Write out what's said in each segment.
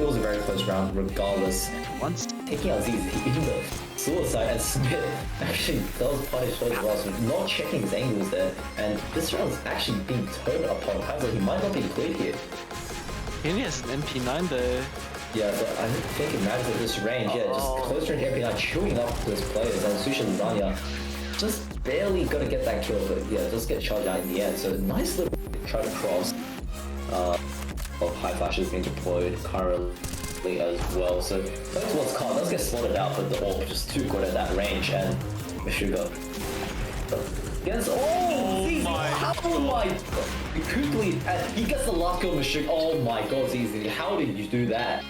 it was a very close round regardless. Once Taking out ZZ, even though Suicide and Smith actually does punish those rounds for not checking his angles there, and this round is actually being turned upon. However, he might not be cleared here. he only has an MP9 there. Yeah, but I think it matters at this range. Yeah, just close range MP9 chewing up those players, and Sushi Lasagna just barely gonna get that kill, but yeah, just get charged out in the end. So nice little try to cross. High flashes being deployed currently as well. So going towards Car does get spotted out, but the AWP just too good at that range, and Meshuggah. Yes, oh my god! Quickly, and he gets the last kill, Meshuggah. Oh my god, ZZ, how did you do that?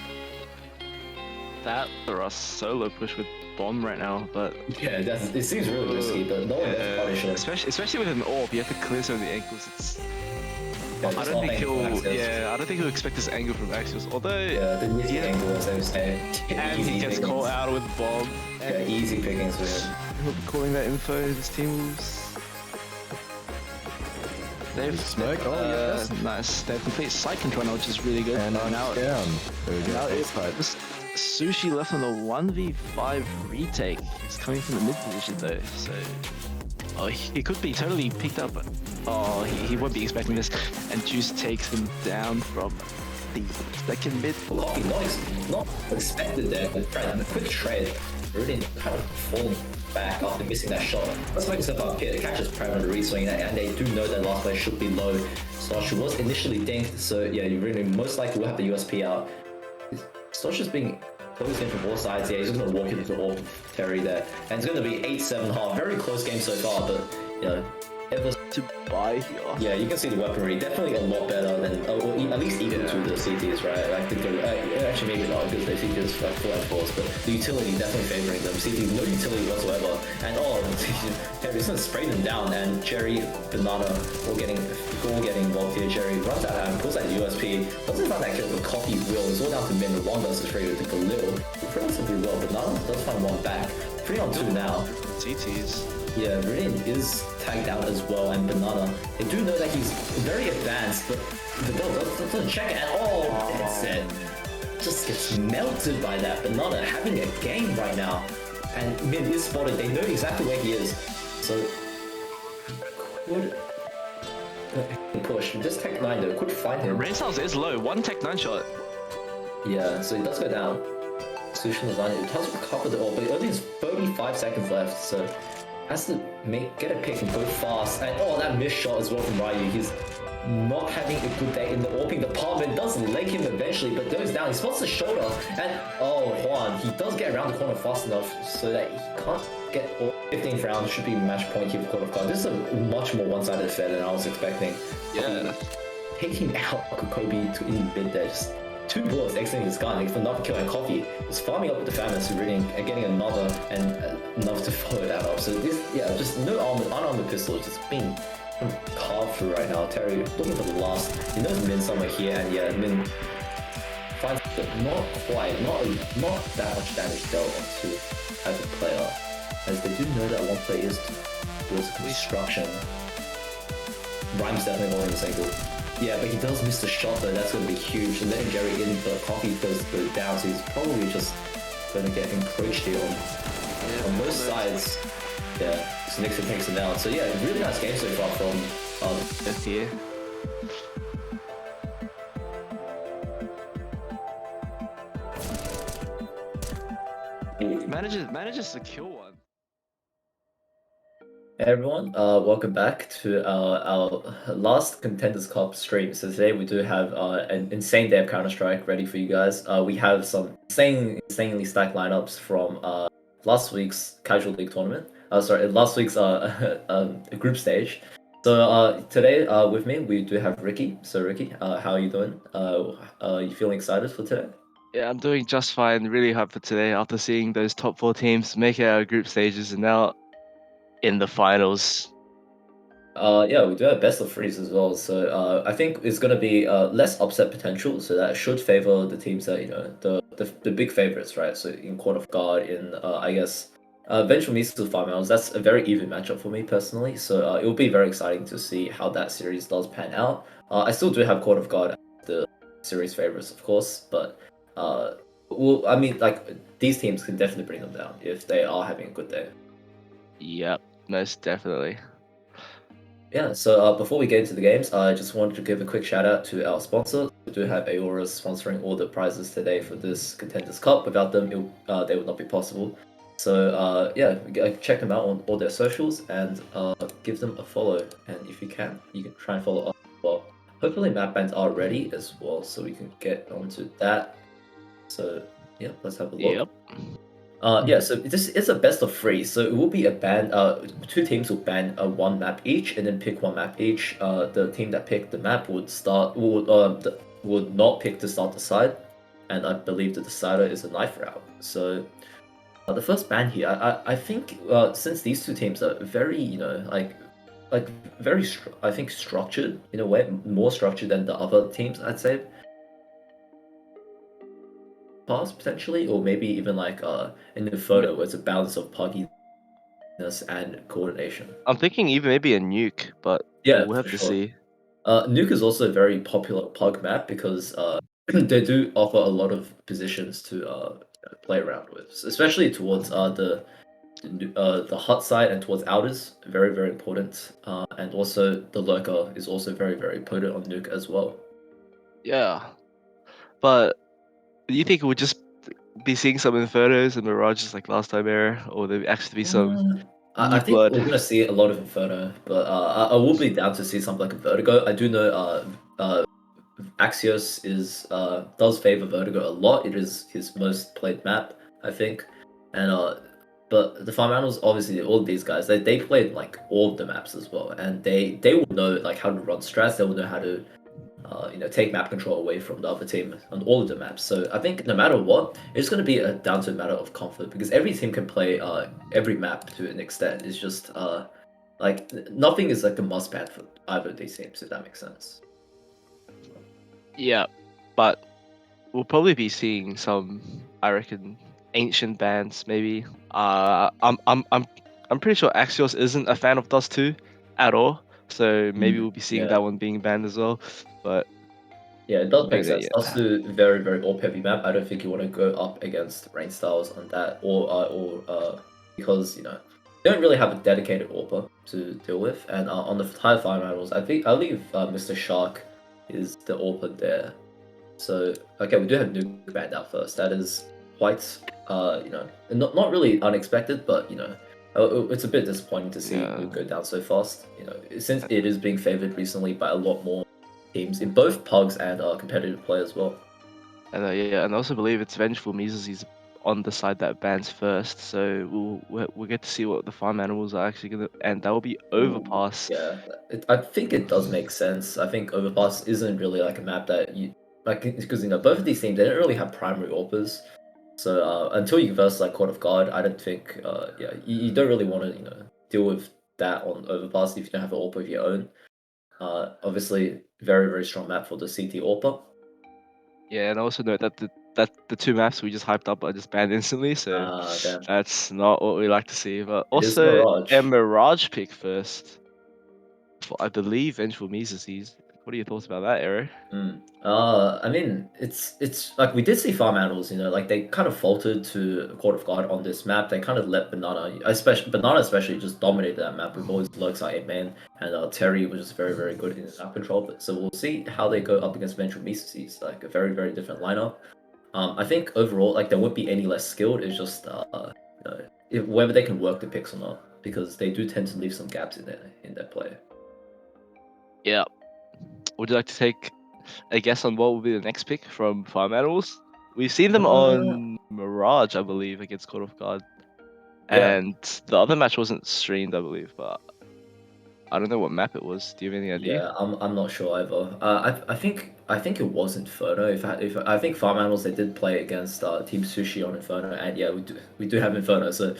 That or a solo push with bomb right now, but yeah, it seems really risky, but no one gets punish him. Especially with an AWP, you have to clear some of the angles. It's I don't think he'll expect this angle from Axios, although the risky angle, as I was saying. And he gets caught out with bomb. Yeah, easy pickings for him. He'll be calling that info. This team moves. They've smoke. Oh yes, nice. They have complete side control now, which is really good. And now down. There we go. Now it's Sushi left on a 1v5 retake. He's coming from the mid position though, so he could be totally picked up. He won't be expecting this, and Juice takes him down from the second mid. Lucky noise, not expected there, but a quick trade. Really kind of falling back after missing that shot. Let's make yourself up here. The catch is prone on the reswing, and they do know that last player should be low. Stosh was initially dinked, so yeah, you really most likely will have the USP out. Stosh is being closed in from all sides. Yeah, he's just gonna walk into the AWP Terry there, and it's gonna be 8-7 half. Very close game so far, but you know, ever to buy here. Yeah, you can see the weaponry definitely a lot better than, at least even to the CTs, right? I think actually maybe not because the CTs are full and force, but the utility definitely favoring them. CTs no utility whatsoever, and Terry's gonna spray them down, and Jerry, Banana, all getting involved here. Jerry runs out and pulls out the USP, doesn't find that kill, but Coffee will. It's all down to Min. One versus Free with a little, relatively well. Banana does find one back. 3-on-2 now. CTs. Yeah, Rin is tagged out as well, and Banana. They do know that he's very advanced, but the doesn't check it at all. That's it. Just gets melted by that. Banana having a game right now, and Min is spotted. They know exactly where he is, so could push. This Tech 9 though could find him. Rainsounds is low. One Tech 9 shot. Yeah, so he does go down. Sushi Lasagna does recover the AWP, but only has 35 seconds left, so has to get a pick and go fast. And that missed shot as well from Ryu. He's not having a good day in the AWPing department. Does leg him eventually, but goes down. He spots the shoulder, and Juan, he does get around the corner fast enough so that he can't get 15th round. Should be match point here for Court of God. This is a much more one-sided affair than I was expecting. Yeah. Taking out Kobe in mid there, just 2 bullets exiting his gun for not killing Coffee. He's farming up with the Famine, so really getting another and enough to follow that up. So this, yeah, just no unarmored pistol, just being carved through right now. Terry looking for the last. He knows Min somewhere here, and yeah, Min finds it not that much damage dealt onto either player, as they do know that one player is towards construction. Rhyme's definitely holding this angle. Yeah, but he does miss the shot though, that's going to be huge. And letting Jerry in, but Coffee goes down, so he's probably just going to get encroached here on both sides. Yeah, so Nixon takes him down. So yeah, really nice game so far from here. Manages to kill one. Hey everyone, welcome back to our last Contenders Cup stream. So today we do have an insane day of Counter-Strike ready for you guys. We have some insanely stacked lineups from last week's Casual League tournament. Last week's group stage. So today with me we do have Ricky. So Ricky, how are you doing? You feeling excited for today? Yeah, I'm doing just fine. Really hyped for today after seeing those top 4 teams make it out of group stages and now in the finals. Yeah, we do have best of threes as well, so I think it's gonna be less upset potential, so that should favor the teams that, you know, the big favorites, right? So in Court of God, in I guess Vengeful Meets to Finals, that's a very even matchup for me personally. So it will be very exciting to see how that series does pan out. I still do have Court of God as the series favorites, of course, but Well, I mean, like these teams can definitely bring them down if they are having a good day. Yep, most definitely. Yeah, so before we get into the games, I just wanted to give a quick shout out to our sponsor. We do have Aoras sponsoring all the prizes today for this Contenders Cup. Without them, they would not be possible. So yeah, check them out on all their socials and give them a follow. And if you can try and follow us as well. Hopefully map bans are ready as well, so we can get onto that. So yeah, let's have a look. Yep. Yeah, so this is a best of three, so it will be a ban. Two teams will ban one map each, and then pick one map each. The team that picked the map would not pick to start the side, and I believe the decider is a knife route. So the first ban here, I think since these two teams are very like very I think structured in a way, more structured than the other teams, I'd say. Pass potentially, or maybe even like in the photo where it's a balance of pugginess and coordination. I'm thinking even maybe a nuke, but Yeah, we'll have for to sure. see. Nuke is also a very popular pug map because they do offer a lot of positions to play around with, especially towards the hut side and towards outers. Very very important, and also the lurker is also very very potent on nuke as well. Yeah, but do you think we'll just be seeing some Infernos and Mirages like last time era, or there actually be some I new think blood? we're gonna see a lot of Inferno, but I will be down to see something like a Vertigo. I do know Axios is does favor Vertigo a lot. It is his most played map, I think, and but the Farm Animals obviously all of these guys they played like all of the maps as well, and they will know like how to run strats. They will know how to take map control away from the other team on all of the maps. So I think no matter what, it's going to be down to a matter of comfort because every team can play every map to an extent. It's just like nothing is like a must ban for either of these teams, if that makes sense. Yeah, but we'll probably be seeing some, I reckon, ancient bands maybe. I'm pretty sure Axios isn't a fan of Dust 2 at all, so maybe we'll be seeing Yeah. that one being banned as well. But Yeah, it does make then, sense. yeah, Also, very, very AWP heavy map. I don't think you want to go up against rain styles on that, because you don't really have a dedicated AWPer to deal with. And on the high fire battles, I think I'll leave Mr. Shark is the AWPer there. So okay, we do have Nuke banned out first. That is quite not really unexpected, but it's a bit disappointing to see yeah, Nuke go down so fast. Since it is being favored recently by a lot more teams in both pugs and competitive play as well. and yeah, and I also believe it's Vengeful Mises is on the side that bans first, so we'll get to see what the farm animals are actually gonna, and that will be Ooh, Overpass. yeah, I think it does make sense. I think Overpass isn't really like a map that you like because both of these teams they don't really have primary AWPers. So until you verse like Court of God, I don't think you don't really want to deal with that on Overpass if you don't have an AWPer of your own. Obviously, very very strong map for the CT AWPer. Yeah, and also note that the two maps we just hyped up are just banned instantly, so Damn, that's not what we like to see. But it is also a Mirage. Mirage pick first for I believe Vengeful Mises. What are your thoughts about that, Arrow? I mean, it's like we did see farm animals, like they kind of faltered to Court of God on this map. They kind of let Banana especially just dominated that map with all his lurks out 8-man, and Terry was just very very good in map control. But so we'll see how they go up against Ventral Mises, like a very very different lineup. I think overall, like there won't be any less skilled. It's just whether they can work the picks or not, because they do tend to leave some gaps in their play. Yeah. Would you like to take a guess on what will be the next pick from Farm Animals? We've seen them Uh, on Mirage, I believe, against Court of God. yeah. And the other match wasn't streamed, I believe, but I don't know what map it was. Do you have any idea? Yeah, I'm not sure either. I think it was Inferno. If I think Farm Animals they did play against Team Sushi on Inferno, and yeah, we do have Inferno. So,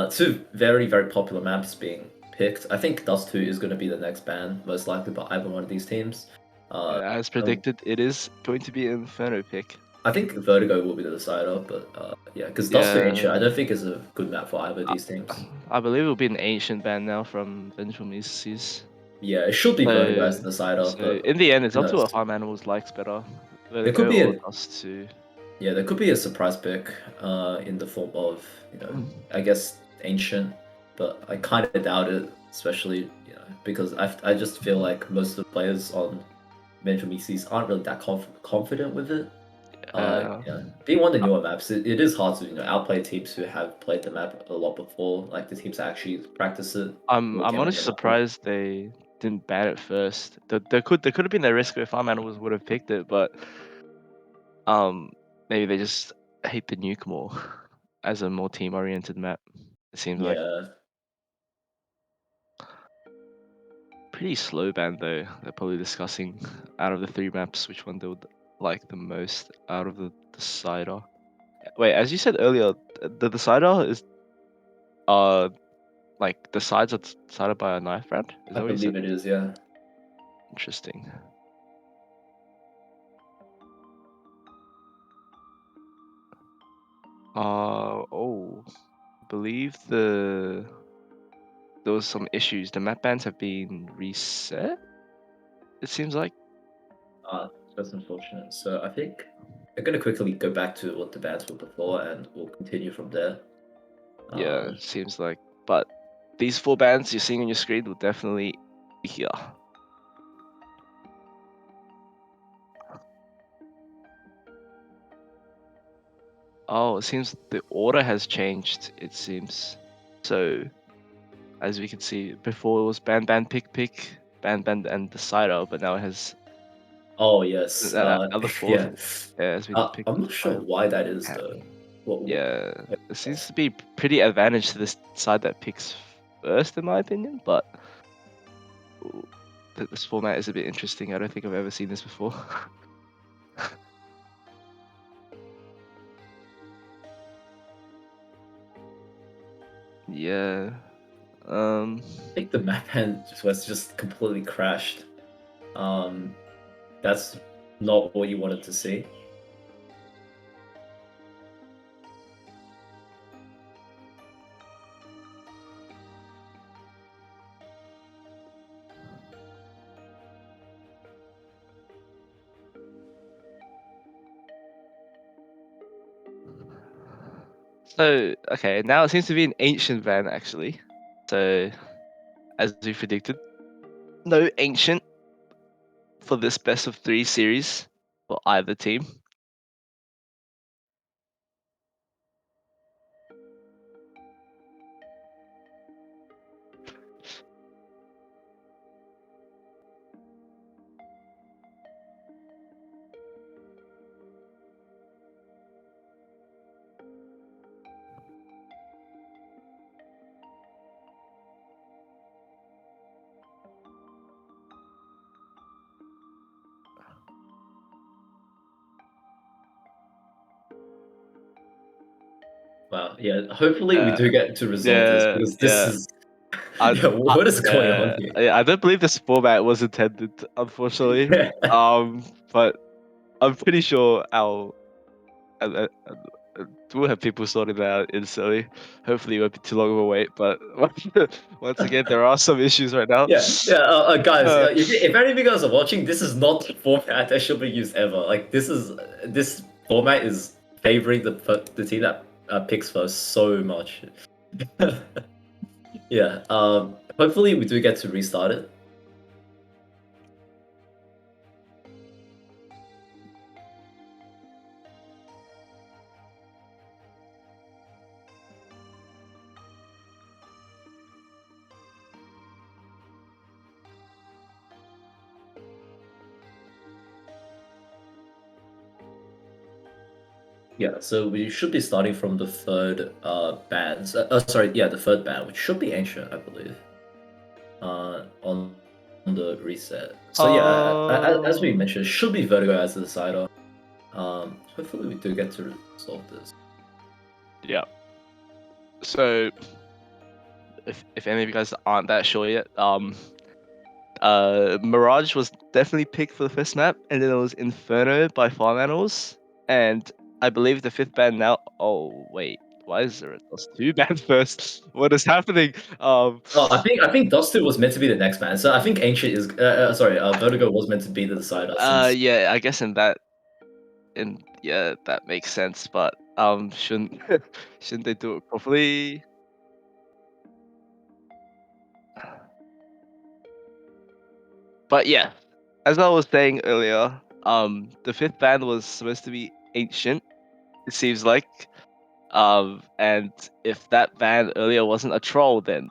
two very very popular maps being picked. I think Dust 2 is going to be the next ban, most likely by either one of these teams. Uh, As um, predicted, it is going to be an Inferno pick. I think Vertigo will be the decider, but yeah, because Dust 2 Ancient I Yeah, don't think is a good map for either of I, these teams. I believe it will be an ancient ban now from Vengeful Mises. Yeah, it should be Vertigo as So, the decider, so but in the end, it's who up to knows? what Farm Animals likes better, There could Vertigo be or a Dust 2. Yeah, there could be a surprise pick in the form of, I guess Ancient, but I kind of doubt it, especially, because I just feel like most of the players on Metro Mises aren't really that confident with it. Uh, Being one of the newer maps, it is hard to outplay teams who have played the map a lot before, like the teams that actually practice it. I'm honestly surprised they didn't ban it first. There could have been a risk if Farm Animals would have picked it, but um maybe they just hate the nuke more as a more team oriented map. It seems like Yeah, pretty slow ban though. They're probably discussing out of the three maps which one they would like the most out of the decider. Wait, as you said earlier, the decider is like the sides are decided by a knife brand. Is I that what you said? believe it is. Yeah. Interesting. I believe there was some issues. The map bans have been reset. It seems like. That's unfortunate. So I think I'm gonna quickly go back to what the bans were before, and we'll continue from there. Yeah, it seems like. But these four bands you're seeing on your screen will definitely be here. Oh, it seems the order has changed. It seems so. As we can see, before it was ban, pick, ban, and decider, but now it has Oh yes. now the fourth Yeah. has been picked I'm not sure by why that is hand. though. What Yeah, it seems to be pretty advantage to this side that picks first, in my opinion. But this format is a bit interesting. I don't think I've ever seen this before. Yeah. I think the map hand was just completely crashed. That's not what you wanted to see. So okay, now it seems to be an ancient van actually. So as we predicted, no ancient for this best of three series for either team. Wow. Yeah. Hopefully we do get to resolve this Yeah, because this yeah. is I, yeah. What is going on here? I don't believe this format was intended, unfortunately. But I'm pretty sure we'll have people sorting that out instantly. Hopefully, it won't be too long of a wait. But once again, there are some issues right now. Yeah. Guys, Uh, if any of you guys are watching, this is not the format that should be used ever. Like this format is favoring the team that picks first so much. Yeah. Hopefully we do get to restart it. Yeah, so we should be starting from the third band. Sorry, yeah, the third band, which should be ancient, I believe. On the reset. So yeah, as we mentioned, it should be Vertigo as the decider. Hopefully we do get to resolve this. yeah. So, if any of you guys aren't that sure yet, Mirage was definitely picked for the first map, and then it was Inferno by Farm Animals, and I believe the fifth band now. Oh wait, why is there two bands first? What is happening? Oh, I think Dustin was meant to be the next band. So I think Ancient is sorry, Vertigo was meant to be the decider since Yeah, I guess in that And yeah, that makes sense. But shouldn't shouldn't they do it properly? But yeah, as I was saying earlier, the fifth ban was supposed to be ancient. It seems like, and if that ban earlier wasn't a troll, then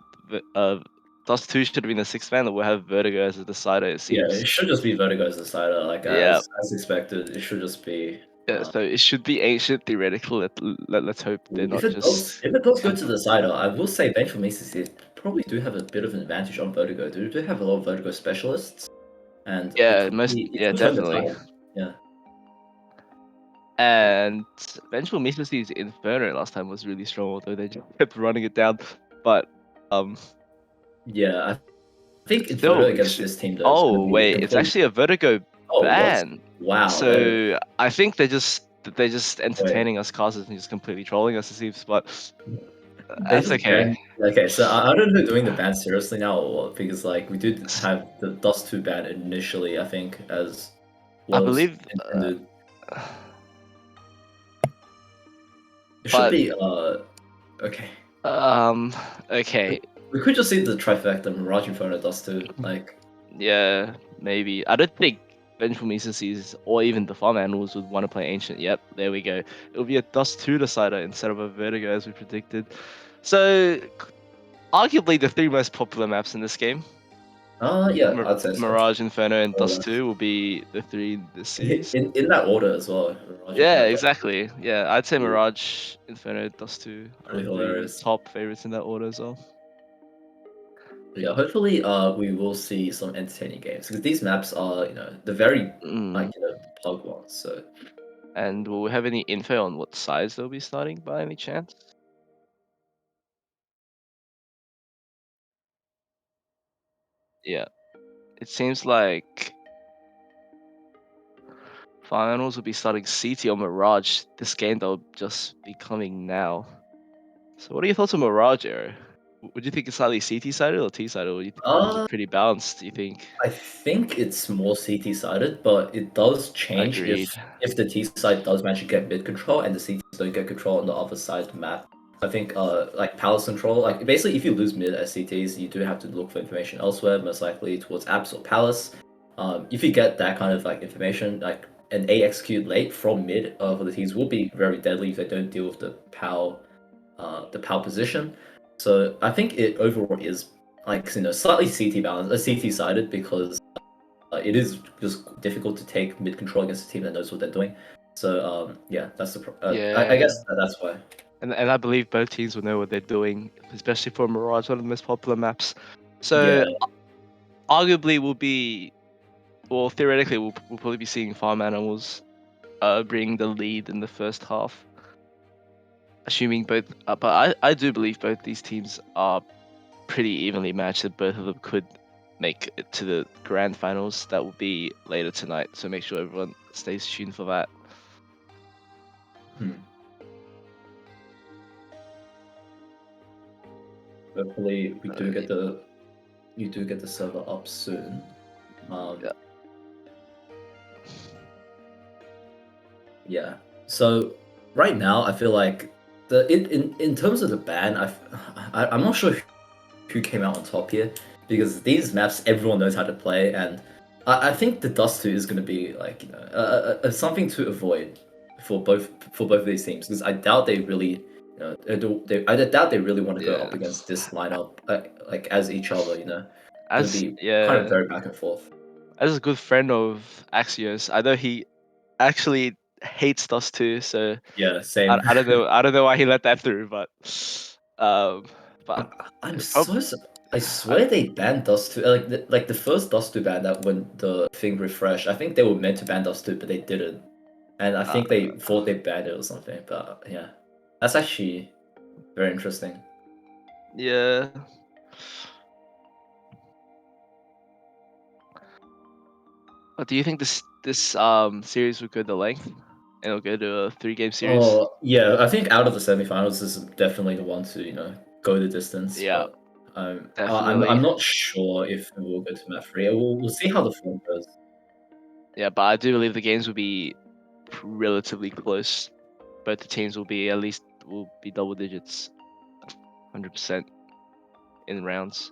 Dust 2 should have been the sixth ban, and we'll have Vertigo as a decider. It Yeah, seems. it should just be Vertigo as the decider. Like Yeah. as expected, it should just be. Yeah, so it should be ancient theoretical. Let's hope they're If not just. it does go to the decider, I will say Vengeful Mystics probably do have a bit of an advantage on Vertigo. They do have a lot of Vertigo specialists, and Yeah, most. it Yeah, could turn the definitely. tide. Yeah. And Vengeful Mystics Inferno last time was really strong, although they just kept running it down. But Yeah, I think Inferno still, against this team though is going oh to be wait, it's complete. actually a Vertigo Oh, what? ban. Wow. So I think they're just Wait. entertaining us casters and just completely trolling us, it seems. But They that's just okay. banned. Okay, so I don't know if they're doing the ban seriously now or what, because like we did have the Dust 2 ban initially, I think, as I was believe, intended. It should but be okay. okay, We could just see the trifecta Mirage Inferno Dust 2. Like yeah, maybe. I don't think Vengeful Mystics or even the farm animals would want to play Ancient. Yep, there we go. It'll be a Dust 2 decider instead of a Vertigo as we predicted. So, arguably the three most popular maps in this game, yeah, I'd say so. Mirage, Inferno, and More or Dust less. 2 will be the three in this series. In that order as well. Mirage Yeah, Inferno Dust exactly. Yeah, I'd say 2. Mirage, Inferno, Dust 2 are Pretty the three hilarious. top favorites in that order as well. Yeah, hopefully we will see some entertaining games because these maps are, the very Mm. like, the plug ones. So And will we have any info on what size they'll be starting by any chance? Yeah, it seems like finals will be starting CT or Mirage. This game they'll just be coming now. So what are your thoughts on Mirage, Arrow? Would you think it's slightly CT sided or T sided, or is it uh pretty balanced? Do you think? I think it's more CT sided, but it does change Agreed. if the T side does manage to get mid control and the CTs don't get control on the other side of the map. I think like palace control, like basically if you lose mid as CTs, you do have to look for information elsewhere, most likely towards apps or palace. If you get that kind of like information, like an A execute late from mid for the T's will be very deadly if they don't deal with the PAL position. So I think it overall is like slightly CT balanced, CT sided because it is just difficult to take mid control against a team that knows what they're doing. So yeah, that's I Yeah, guess that's why. and I believe both teams will know what they're doing, especially for Mirage, one of the most popular maps. Yeah. So arguably, well, theoretically, we'll probably be seeing farm animals bring the lead in the first half, assuming both. But I do believe both these teams are pretty evenly matched. That both of them could make it to the grand finals. That will be later tonight. So make sure everyone stays tuned for that. Hmm. Hopefully we do get the server up soon. Yeah. Yeah. So right now I feel like in terms of the ban, I'm not sure who came out on top here because these maps everyone knows how to play, and I think the Dust 2 is going to be like something to avoid for both of these teams because I doubt they really I doubt they really want to go Yeah. up against this lineup like as each other. Going to As be kind of yeah, very back and forth. as a good friend of Axios, I know he actually hates Dust too. So Yeah, same. I don't know why he let that through, um, but I, I'm prob- I I, swear they banned Dust 2. Like the first Dust 2 ban that when the thing refreshed, I think they were meant to ban Dust 2, but they didn't. And I uh, think they thought they banned it or something. But yeah, that's actually very interesting. yeah. But do you think this series will go the length and it'll go to a 3 game series? Oh yeah, I think out of the semifinals, this is definitely the one to go the distance. Yeah, But I'm definitely. not sure if it will go to match three. We'll see how the form goes. Yeah, but I do believe the games will be relatively close. Both the teams will be double digits, 100% in rounds.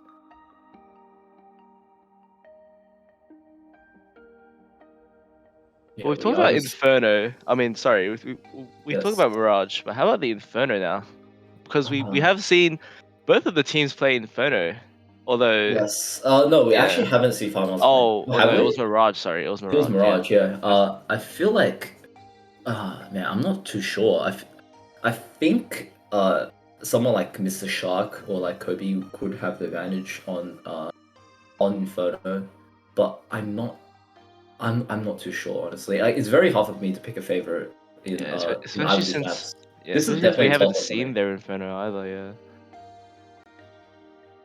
Yeah, Well, we've we talked about either Inferno. I mean, sorry, we've talked yes. about Mirage, but how about the Inferno now? Because we Uh, have seen both of the teams play Inferno, although yes. No, we actually yeah. haven't seen finals playing. Oh Have no, it we? was Mirage. Sorry, it was It was Mirage. Yeah. Mirage, yeah. I feel like, man, I'm not too sure. I think someone like Mr. Shark or like Kobe could have the advantage on Inferno, but I'm not too sure honestly. It's very hard for me to pick a favorite Yeah, in especially either of these since maps. This is we definitely a haven't toss up for me. seen their Inferno either. Yeah.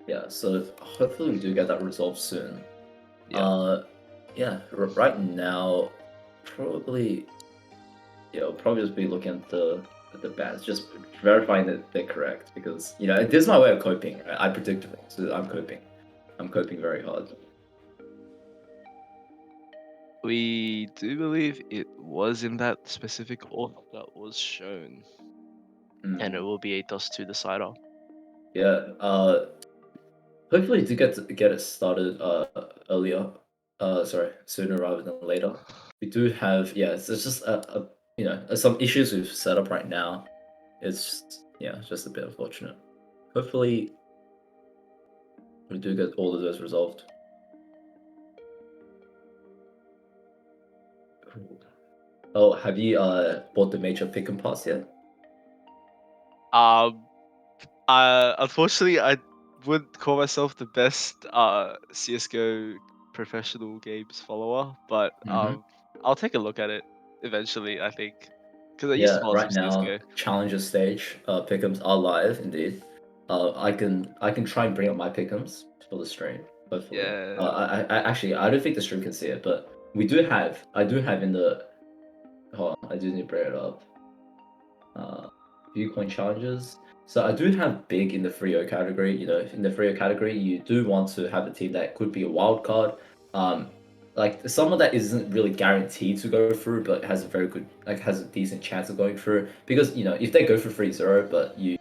Yeah, so hopefully we do get that resolved soon. Yeah. Uh, yeah, right now, probably, yeah, we'll probably just be looking at the bans, just verifying that they're correct because this is my way of coping. Right? I predict it, so I'm coping. I'm coping very hard. We do believe it was in that specific order that was shown, and it will be a dust to decider. Yeah. Hopefully to get it started earlier. Sorry, sooner rather than later. We do have it's just some issues we've set up right now. It's just a bit unfortunate. Hopefully we do get all of those resolved. Cool. Oh, have you bought the major pick and pass yet? Um, unfortunately, I wouldn't call myself the best CS:GO professional games follower, but Mm-hmm. I'll take a look at it eventually. I think because I used to Yeah, follow some right now CS:GO. challenger stage pick'ems are live indeed. I can try and bring up my pick'ems for the stream. Hopefully, Yeah. I actually I don't think the stream can see it, but I do have in the hold on, I do need to bring it up. Viewcoin challenges. So I do have big in the 3-0 category. In the 3-0 category, you do want to have a team that could be a wild card. Like someone that isn't really guaranteed to go through, but has a very good, like has a decent chance of going through. Because if they go for 3-0, but you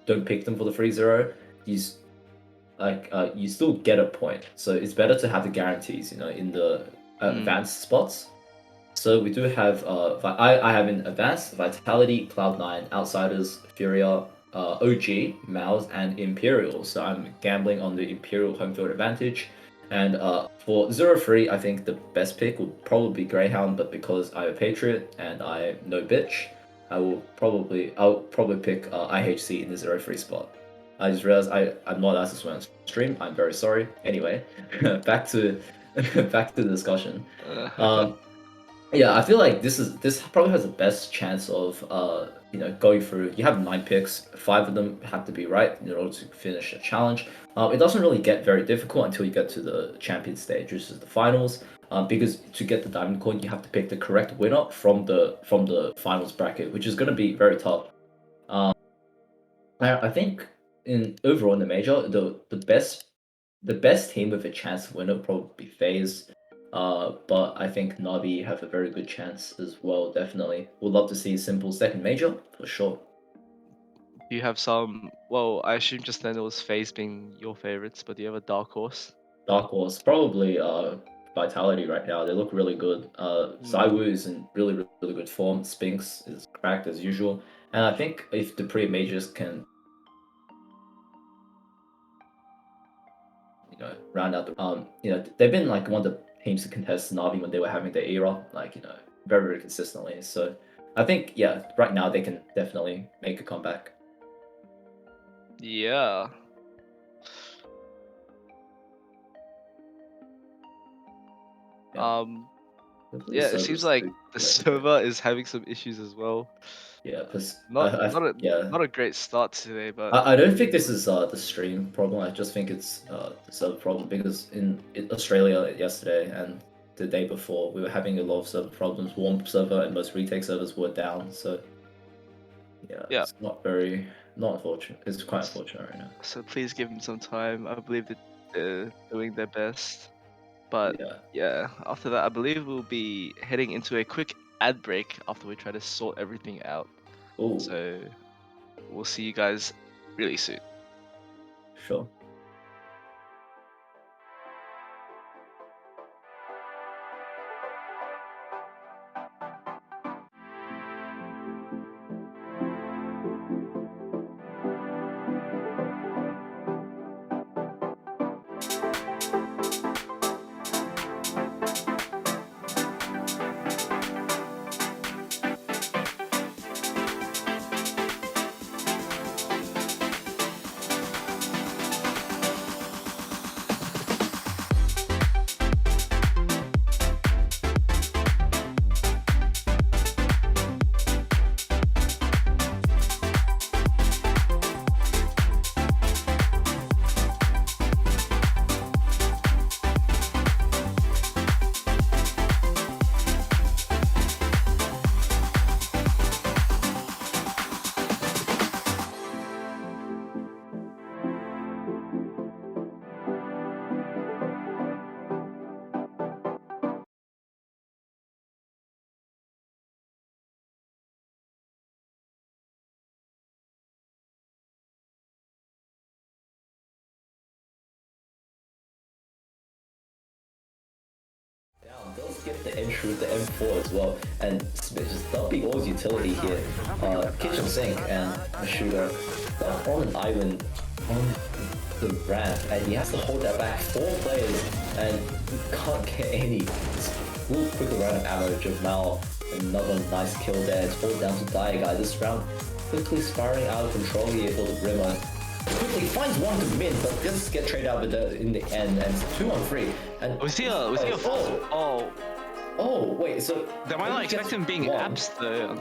don't pick them for the 3-0, you still get a point. So it's better to have the guarantees, in the advanced spots. So we do have I have in advanced Vitality, Cloud9, Outsiders, Furia, OG, Mouse, and Imperial. So I'm gambling on the Imperial home field advantage. And for 0-3, I think the best pick would probably be Greyhound, but because I'm a Patriot and I'm no bitch, I'll probably pick IHC in the 0-3 spot. I just realized I'm not asked to swim on stream. I'm very sorry. Anyway, back to back to the discussion. Um, yeah, I feel like this probably has the best chance of going through. You have 9 picks, 5 of them have to be right in order to finish a challenge. It doesn't really get very difficult until you get to the champion stage, which is the finals. Because to get the diamond coin, you have to pick the correct winner from the finals bracket, which is going to be very tough. I think in overall in the major, the best team with a chance to win it would probably be FaZe. But I think Navi have a very good chance as well, definitely. Would love to see Simple second major, for sure. Do you have some? Well, I assume just then it was FaZe being your favorites, but do you have a dark horse? Dark Horse, probably Vitality right now. They look really good. Zywoo is in really, really good form. Spinks is cracked as usual. And I think if the pre-majors can, round out they've been like one of the teams to contest Navi when they were having their era, like, very, very consistently. So I think, yeah, right now they can definitely make a comeback. Yeah. Yeah. Um. Hopefully the Yeah. It seems servers like do the get great. server is having some issues as well. Yeah, plus yeah. Not a great start today, but I don't think this is the stream problem. I just think it's the server problem because in Australia yesterday and the day before we were having a lot of server problems. Warm server and most retake servers were down. So yeah, yeah. it's not unfortunate. It's quite unfortunate right now. So please give them some time. I believe that they're doing their best. But Yeah. yeah, after that, I believe we'll be heading into a quick ad break after we try to sort everything out. Oh, So we'll see you guys really soon. sure. Does get the entry with the M4 as well, and Smith just dumping all his utility here. Kitchen sink and a shooter on an island on the ramp, and he has to hold that back 4 players and he can't get any. Just a little quick round of ammo. Jamal, another nice kill there. It's all down to Dire Guy. This round quickly spiraling out of control here for the Brimmer. Quickly finds one to mid, but does get traded out with in the end, and it's 2-on-3. And Was he a oh, oh, wait, so they might not expect him being abs though.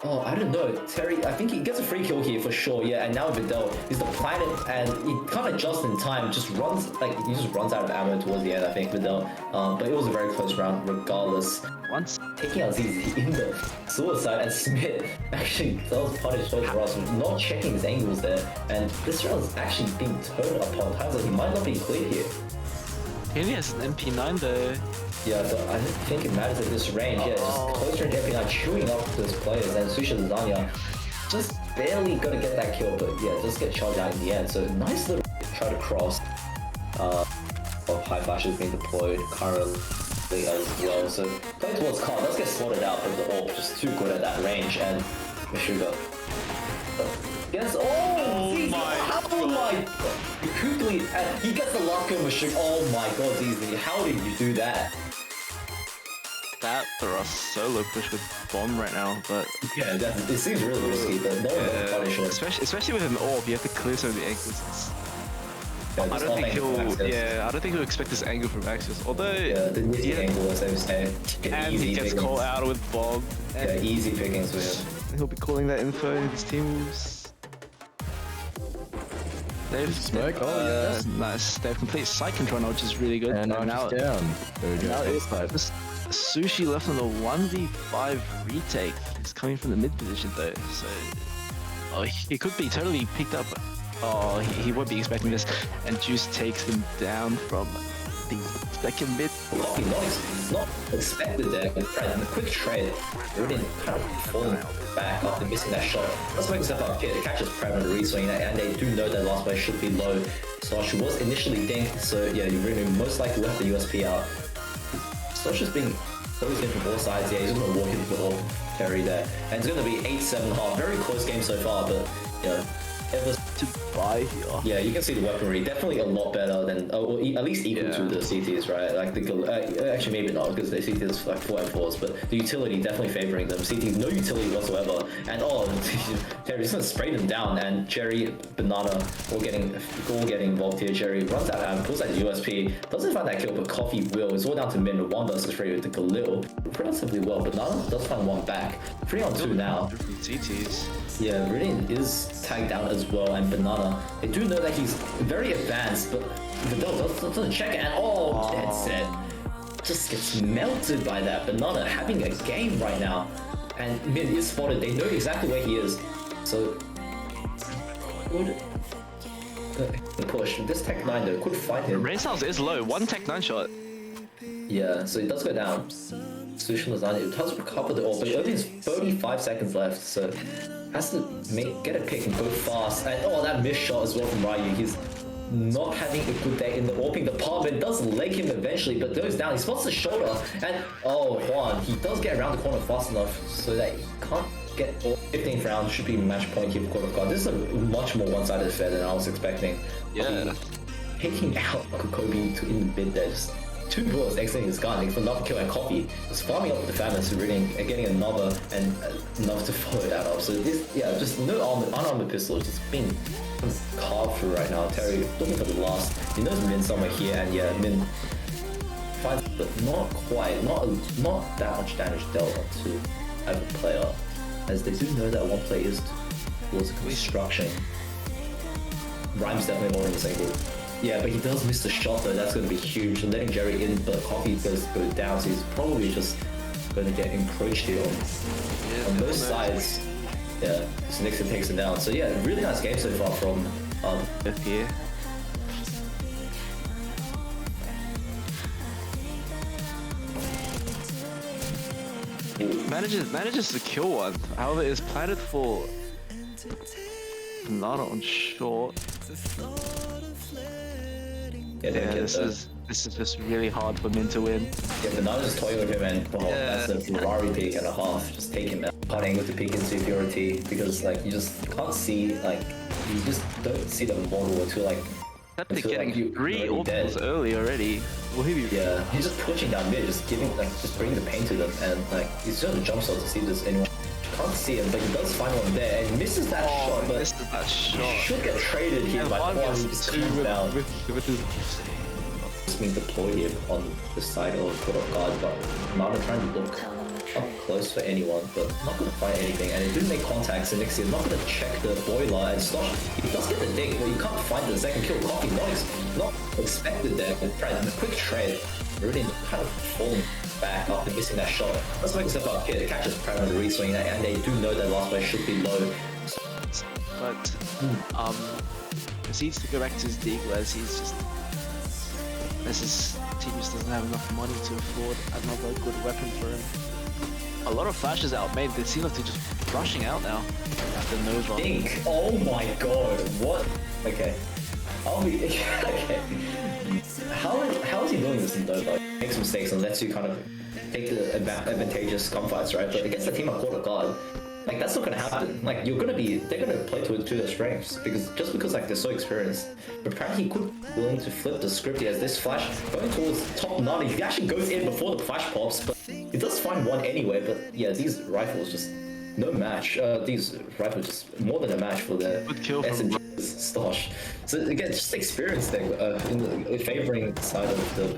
Oh, I don't know. Terry, I think he gets a free kill here for sure. Yeah, and now Vidal is the planet, and he can't adjust in time. Just runs he just runs out of ammo towards the end. I think Vidal. But it was a very close round, regardless. Once Taking out ZZ in the suicide, and Smith actually does punish Dodge Ross for not checking his angles there. And this round is actually being turned upon times like he might not be clear here. he only has an MP9 though. Yeah, so I don't think it matters at this range. Yeah, just close range MP9 chewing up those players, and Sushi Lasagna just barely gonna get that kill, but yeah, just get charged out in the end. So nice little try to cross. Of high flashes being deployed currently as well. So going towards Khan does get slotted out, but the AWP just too good at that range, and Meshuga. Yes, oh my god! Quickly, and he gets the lock on Meshuga. Oh my god, ZZ, how did you do that? That thrust solo push with bomb right now, but Yeah, it seems really risky, but no one will punish it. especially with an AWP, you have to clear some of the angles. Yeah, I just don't not think making access. I don't think he'll expect this angle from Axis. Although Yeah, the nitty angle, as they would say. and he gets pickings. called out with bomb. Yeah, And easy pickings with him. he'll be calling that info in his teams. They've Smoke. Oh, yes. nice. They have complete side control now, which is really good. And now now he's down. There we now go. it's just Sushi left on the 1v5 retake. He's coming from the mid position though, so he could be totally picked up. Oh, he won't be expecting this, and Juice takes him down from the second mid. Lucky, not expected there. The quick trade, really kind of falling back after missing that shot. Let's make himself up here. It catches Prem on the reswing, and they do know that last play should be low. Slosh was initially dinked, so yeah, you really most likely will have the USP out. Slosh is being always in from all sides. Yeah, he's gonna walk into the whole carry there, and it's gonna be 8-7-1/2. Very close game so far, but yeah. Ever To buy here. Yeah, you can see the weaponry definitely a lot better than, or at least equal to the CTs, right? Like the actually maybe not, because the CTs like 4-4s, but the utility definitely favoring them. CTs no utility whatsoever, and Terry's gonna spray them down, and Jerry, Banana all getting involved here. Jerry runs out and pulls out the USP, doesn't find that kill, but Coffee will. It's all down to min 1 versus 3 with the Galil relatively well. Banana does find one back. 3-on-2 now. CTs. Yeah, Riddick is tagged down as well, and Banana. They do know that he's very advanced, but Vidal doesn't check it, and dead set. Just gets melted by that. Banana having a game right now, and mid is spotted. They know exactly where he is, so good. The push. This Tech 9 though could find him. Rain Styles is low. One Tech 9 shot. Yeah, so it does go down. Sushi Lasagna. It has recovered the ult, but it only has 35 seconds left, so has to get a pick and go fast. And oh, that missed shot as well from Ryu. He's not having a good day in the AWPing department. Does leg him eventually, but goes down. He spots the shoulder, and oh, Juan, he does get around the corner fast enough so that he can't get 15th round. Should be match point here for Court of God. This is a much more one-sided affair than I was expecting. Yeah. Taking out Kobe in the mid there, just 2 bullets exiting his gun for another kill, and Coffee is farming up with the famous, reading and getting another and enough to follow that up. So this, yeah, just no unarmored pistol, just being carved through right now. Terry looking for the last. He knows Min somewhere here, and yeah, Min finds, but not quite, not that much damage dealt to either player, as they do know that one player is towards construction. Rhyme's definitely more in the same group. Yeah, but he does miss the shot though. That's going to be huge. Letting Jerry in, but Coffee does go down, so he's probably just going to get encroached here on both sides. Yeah, so Nixon takes him down. So yeah, really nice game so far from here. Manages to kill one. However, is planted for Nana on short. Yeah, this is just really hard for Min to win. Yeah, but now just toying with him, and that's a Ferrari pick and a half. Just take him out. Hard angle to peek into purity, because like you just can't see, like you just don't see the model until like. After getting 3 orbitals early already. Will he be? Yeah, he's just pushing down mid, just bringing the pain to them, and like he's just a jump shot to see if there's anyone. Can't see him, but he does find one there and misses that shot. But misses that shot. He should get traded here by one. Just comes down. With his... It's being deployed here on the side of Court of God, but Nana trying to look up close for anyone, but not going to find anything. And it didn't make contacts, and Nixie is not going to check the boiler and stop. He does get the dig, but you can't find the second kill. Coffee not expected there, but trying a quick trade, really kind of falling back after missing that shot. Let's make a step up here to catch his prime on the re-swing, and they do know that last play should be low. But proceeds to go back to his dig, whereas he's just, as his team just doesn't have enough money to afford another good weapon for him. A lot of flashes out, mate. They seem like they're just rushing out now. The nose run. Dink! Oh my god! What? Okay. I'll be okay. How is he doing this in Nova? Makes mistakes and lets you kind of take the advantageous gunfights, right? But against the team of Court of God, like that's not gonna happen. Like they're gonna play to their strengths, because like they're so experienced. But apparently he could be willing to flip the script. He has this flash going towards top 90. He actually goes in before the flash pops, but he does find one anyway. But yeah, these rifles just no match. These rifles just more than a match for the SMG stash. So again, just experience there in the favoring side of the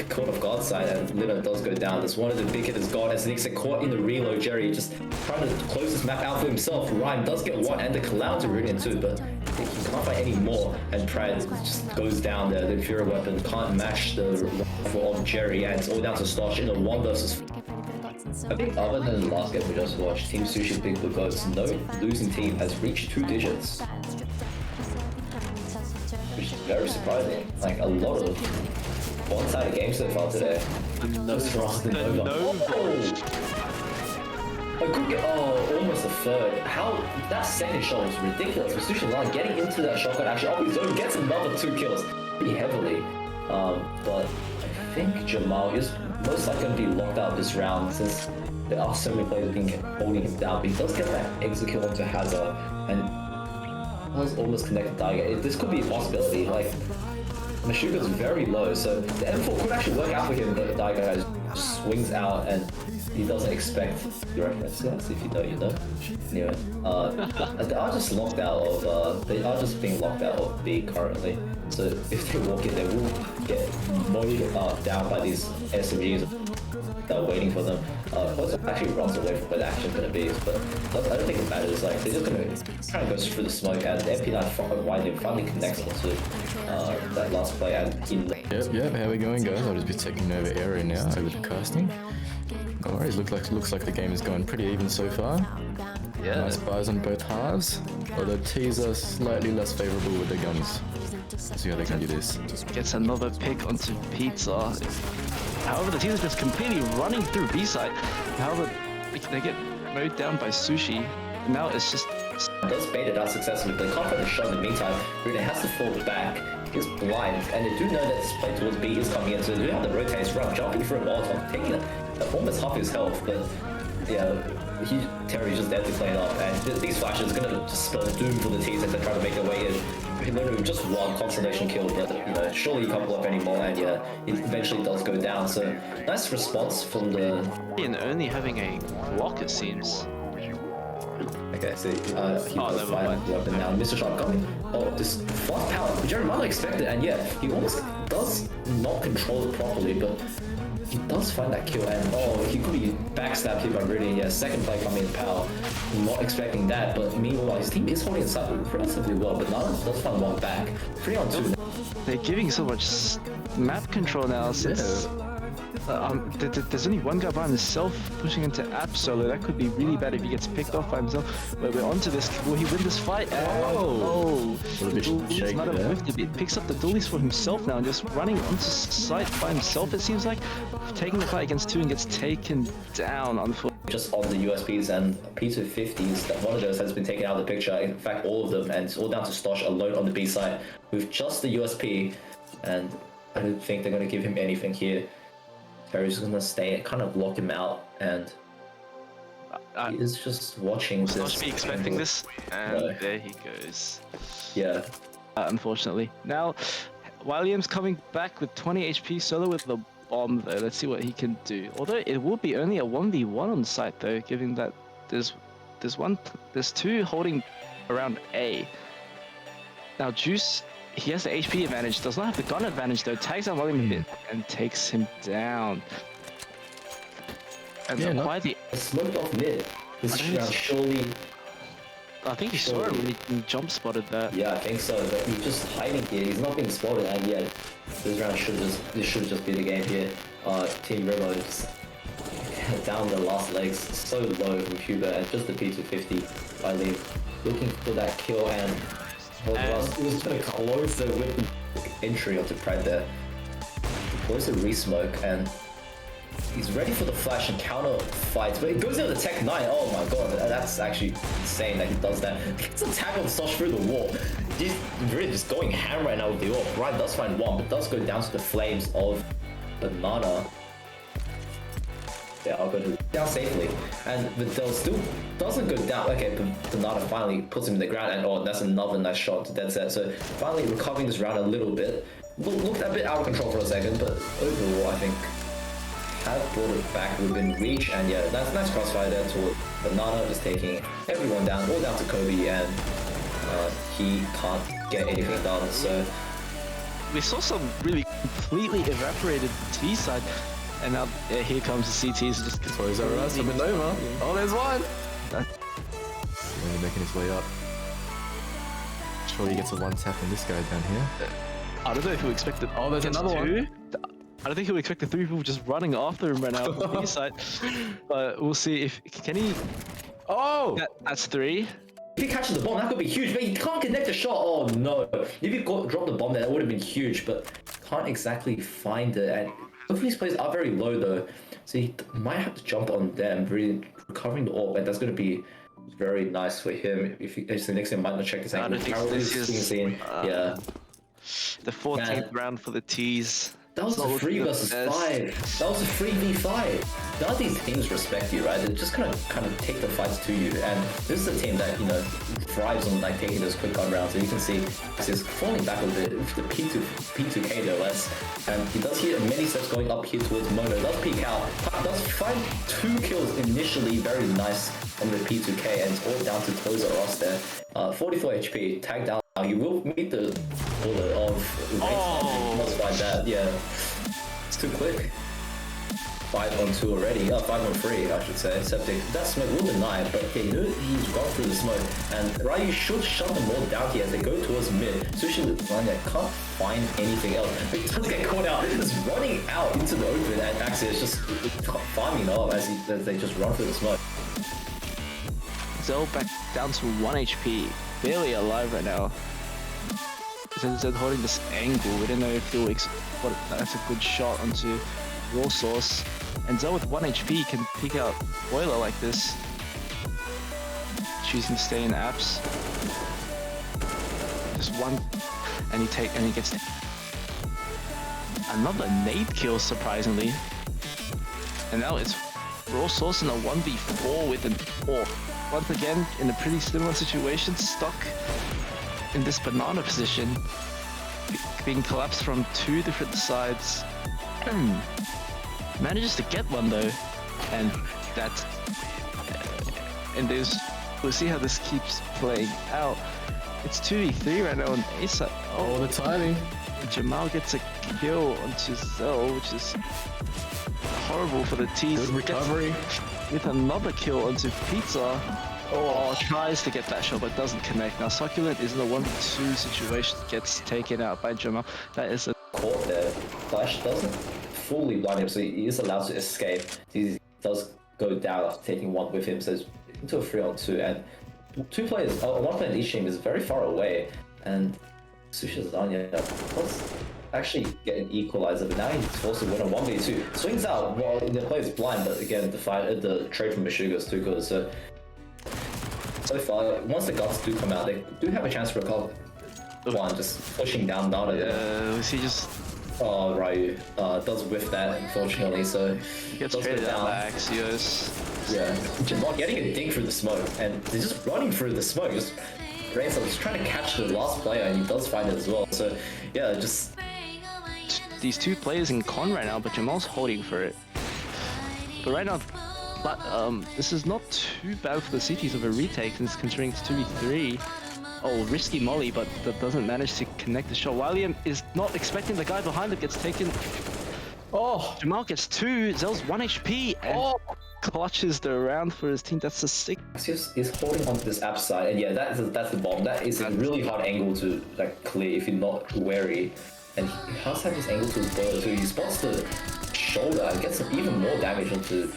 Court of God side, and Lina does go down. That's one of the big hitters gone as Nixon caught in the reload. Jerry just trying to close this map out for himself. Ryan does get one and the Clown to Runion too, but he can't find any more, and Pride just goes down there. The inferior weapon can't match the rifle of Jerry, and it's all down to Stosh in a 1 versus. I think other than the last game we just watched, Team Sushi Big Blue Goats, no losing team has reached 2 digits. Which is very surprising. Like a lot of one-sided games so far today. Almost a third. How that second shot was ridiculous. Sushi Line getting into that shotgun action of his own, gets another 2 kills pretty heavily. But I think Jamal is most likely going to be locked out this round, since there are so many players holding him down. But he does get that exit kill onto Hazard, and was almost connected target. This could be a possibility. Like Meshuggah's very low, so the M4 could actually work out for him, but the Daigo just swings out and he doesn't expect the reference. Yes, if you know, you know. Anyway, they are just locked out of. They are just being locked out of B currently. So if they walk in, they will get mowed down by these SMGs that are waiting for them. Also actually runs away from where the action's gonna be, but I don't think it matters. Like they're just gonna kind of go through the smoke, and the MP9 finally connects onto that last play, and Yep, how we going, guys? I'll just be taking over area now, over to casting. No worries, looks like the game is going pretty even so far. Yeah. Nice buys on both halves, although T's are slightly less favourable with their guns. Let's see how they can do this. Gets another pick onto Pizza. However, the team is just completely running through B side. However, they get mowed down by Sushi. And now it's just... Does bait it out successfully, but they can't find the shot in the meantime. Rune has to fall back. He's blind, and they do know that this play towards B is coming in, so they do have the rotates run, jumping for a Molotov, taking almost half his health, but yeah, Terry's just there to clean up, and these flashes are gonna just spell doom for the teams as they try to make their way in. He literally just one consolation kill, but you know, surely he can't pull up anymore, and yeah, it eventually does go down, so nice response from the... And only having a block, it seems. Okay, so he does find the weapon now. Mr. Sharp coming. Oh, this fast power. Jeremiah expected, and yeah, he almost does not control it properly, but he does find that kill, and oh, he could be backstabbed here by Rudy. Yeah, second play coming in power. Not expecting that, but meanwhile, his team is holding it up relatively well, but Nana does find one back. 3 on 2. They're giving so much map control now since... there's only one guy by himself pushing into App solo. That could be really bad if he gets picked off by himself. But we're onto this. Will he win this fight? Oh! He's not whiffed a bit. Picks up the dualies for himself now and just running onto site by himself, it seems like. Taking the fight against 2 and gets taken down, unfortunately. Just on the USPs and P250s, that one of those has been taken out of the picture. In fact, all of them, and it's all down to Stosh alone on the B side with just the USP. And I don't think they're going to give him anything here. Terry's just gonna stay and kind of lock him out, and he is just watching this. Not be expecting this, and there he goes. Yeah. Unfortunately. Now, Williams coming back with 20 HP solo with the bomb though. Let's see what he can do. Although it will be only a 1v1 on site though, given that there's 2 holding around A. Now Juice, he has the HP advantage, does not have the gun advantage though, tags out William a bit and takes him down. And yeah, why the... Smoked off mid. This round surely... I think he saw it when he jump spotted that. Yeah, I think so, but he's just hiding here, he's not being spotted, and yeah, this round should just be the game here. Team Remo just down the last legs, so low from Cuba, and just the P250 by Lee. Looking for that kill, and he was trying to close the whip entry onto Pride there. Deploys a re-smoke, and he's ready for the flash and counter fights, but it goes into the Tech 9. Oh my god, that's actually insane that he does that. He gets a tag on Stosh through the wall. He's really just going ham right now with the AWP. Ryan does find one, but does go down to the flames of Banana. Yeah, I'll go down safely. And Vidal still doesn't go down. Okay, but Banana finally puts him in the ground, and oh, that's another nice shot to dead set. So finally recovering this round a little bit. Looked a bit out of control for a second, but overall, I think have brought it back within reach, and yeah, that's a nice crossfire there toward Banana, just taking everyone down, all down to Kobe, and he can't get anything done, so... We saw some really completely evaporated T side, and now here comes the CTs just... Toys R Us, coming over. Oh, there's one! Really making his way up. Surely he gets a one tap on this guy down here. I don't know if he expected... Oh, there's another one! I don't think he'll expect the 3 people just running after him right now from the B side. But we'll see if... Can he... Oh! That's 3. If he catches the bomb, that could be huge, but he can't connect the shot. Oh no. If he dropped the bomb there, that would have been huge, but can't exactly find it. And both of these players are very low though, so he might have to jump on them, really recovering the AWP, and that's going to be very nice for him. If the next thing might not check his angle. This is yeah. The 14th round for the T's. That was a 3 versus 5. That was a 3v5. None of these teams respect you, right? They just kind of take the fights to you. And this is a team that, you know, thrives on like taking those quick gun rounds. So you can see he's falling back a bit with the P2K though less. And he does hear many steps going up here towards Mono. Does peek out. Does find 2 kills initially. Very nice on the P2K. And it's all down to Toys R Us there. 44 HP. Tagged out. You will meet the bullet of almost like that, yeah. It's too quick. 5 on 2 already. 5 on 3, I should say. Septic. That smoke will deny it, but okay, you know he's gone through the smoke. And Ryu should shut them all down here as they go towards mid. Sushi can't find anything else. But he does get caught out. Just running out into the open, and actually it's just farming up as they just run through the smoke. Zell back down to 1 HP. Barely alive right now. Zen holding this angle. We didn't know if he'll that's a good shot onto Raw Source. And Zell with 1 HP can pick out Boiler like this. Choosing to stay in apps. Just one, and he gets another nade kill, surprisingly. And now it's Raw Source in a 1v4 with an AWP. Once again, in a pretty similar situation, stuck in this banana position, being collapsed from 2 different sides. Manages to get one though, and we'll see how this keeps playing out. It's 2v3 right now on A side. Oh, the timing. Jamal gets a kill onto Zell, which is horrible for the T's. Good recovery. With another kill onto Pizza. Tries to get that shot but doesn't connect. Now Succulent is in a 1v2 situation, gets taken out by Jamal. That is a caught there. Flash doesn't fully blind him, so he is allowed to escape. He does go down after taking one with him, so it's into a 3-on-2, and one player in each team is very far away, and Sushi Lasagna does actually get an equalizer, but now he's forced to win a 1v2. Swings out while the player's blind, but again, the trade from Meshuggah is too good, so far, once the guts do come out, they do have a chance to recover. One just pushing down yeah, he just... Oh, Ryu does whiff that, unfortunately, so... He gets traded out by Axios. Yeah, Jamal getting a ding through the smoke, and they're just running through the smoke. Just trying to catch the last player, and he does find it as well. So, yeah, just... These 2 players in con right now, but Jamal's holding for it. But right now, this is not too bad for the CTs of a retake, since considering it's 2v3. Oh, risky molly, but that doesn't manage to connect the shot. William is not expecting the guy behind him gets taken. Oh, Jamal gets 2, Zell's 1 HP, and clutches the round for his team. That's a sick. He's holding onto this app side, and yeah, that's the bomb. That is a really hard angle to clear if you're not wary. And he has had this angle to his border, so he spots the shoulder and gets even more damage onto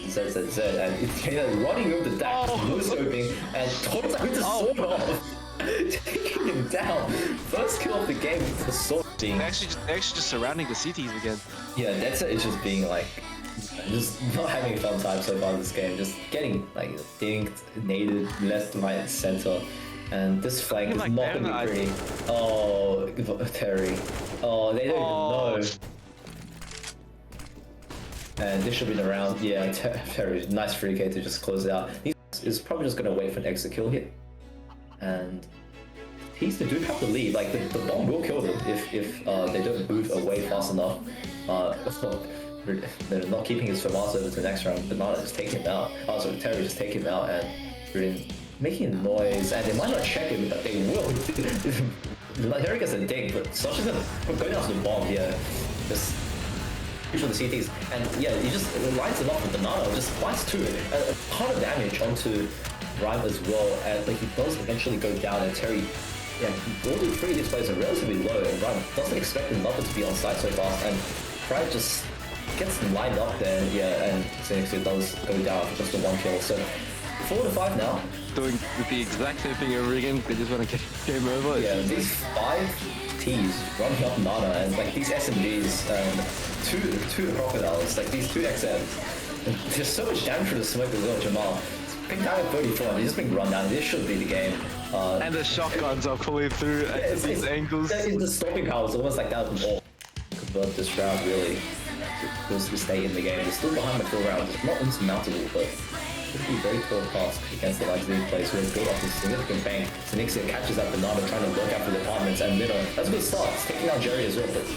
ZZZ, and it's running over the dash, no scoping, and Todd's with the sword off. Taking him down. First kill of the game with the sword. They're actually just surrounding the CTs again. Yeah, that's it. It's just being just not having a fun time so far in this game. Just getting dinked, naded, left, right, center. And this flank is not going to be pretty. Oh, Terry. Oh, they don't even know. And this should be the round. Yeah, Terry, nice free K to just close it out. He's probably just going to wait for an exit kill here. And he's the dude have the lead. The bomb will kill them if they don't move away fast enough. They're not keeping his FAMAS over to the next round. Banana just taking him out. So Terry just taking him out and really making noise. And they might not check him, but they will. Terry gets a ding, but Sasha's gonna go down to the bomb here. Just for the CTs. And yeah, he just lines it off with Banana. Just finds 2. A ton of damage onto Rhyme as well, and he does eventually go down, and Terry, all the 3 of these players are relatively low, and Rhyme doesn't expect another to be on site so fast, and Pride just gets lined up there, and Zenixia does go down for just a 1 kill, so 4-5 now. Doing the exact same thing over again, they just want to get game over. Yeah, these 5 T's running up Nana, and these SMGs, and 2 Crocodiles, these 2 XMs, there's so much damage for the smoke as well, Jamal. Picked out at 34, and he's just been run down. This should be the game. And the shotguns are pulling through at these angles. The stopping power is almost like that from all. Convert this round really to stay in the game. They're still behind the full round. It's not insurmountable, but it could be very tall task against the likes of these players who have built up a significant bank. Zenixia catches up Banana trying to work out for the apartments, and Minnow, that's a good start. It's taking down Jerry as well, but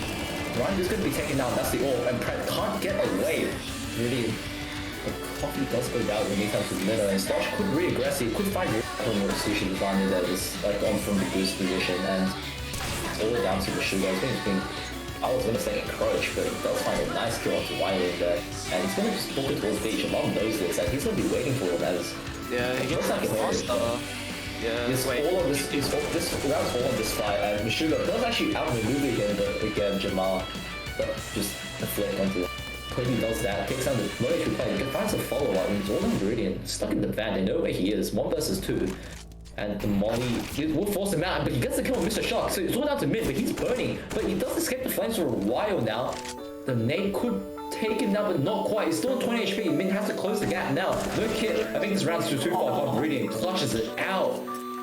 Ryan is going to be taken down. That's the AWP, and Pratt can't get away. Really. Coffee does go down when he comes to the middle, and Stosh could re-aggress, he could find from the Sushi Lasagna that is on from the boost position, and it's all down to the sugar. I was gonna say encroach, but he does find a nice kill onto Wiley in there, and he's gonna just book it towards Beach. Among knows this, he's gonna be waiting for him as he gets like a faster. Yeah, this round's all on this fight, and Meshuggah does actually outmaneuver him, but again Jamal just deflect onto it. Kobe does that, takes down the no HP player, finds a follow-up, and he's all ingredient stuck in the van. They know where he is, 1 versus 2. and the molly will force him out, but he gets the kill on Mr. Shark, so it's all down to mid, but he's burning, but he does escape the flames for a while now. The nade could take him down, but not quite. He's still on 20 HP. Min has to close the gap now. No kit. I think this round's too far gone. Reading clutches it out.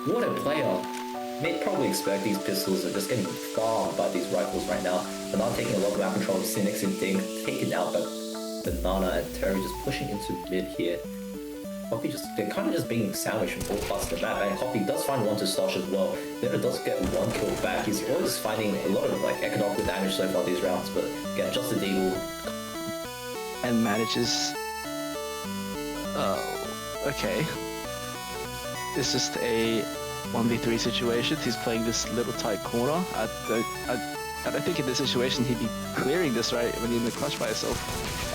What a player. Mid probably expect these pistols are just getting farmed by these rifles right now. Banana taking a lot of map control. Cynics and Ding taken out, but Banana and Terry just pushing into mid here. Coffee they're kind of just being sandwiched from all parts of the map, and Coffee does find one to Stosh as well. Never does get one kill back. He's always finding a lot of like economical damage so far these rounds, but again, just a deagle. And manages. Oh, okay. It's just a 1v3 situation. He's playing this little tight corner. I don't think in this situation he'd be clearing this right when you're in the clutch by yourself.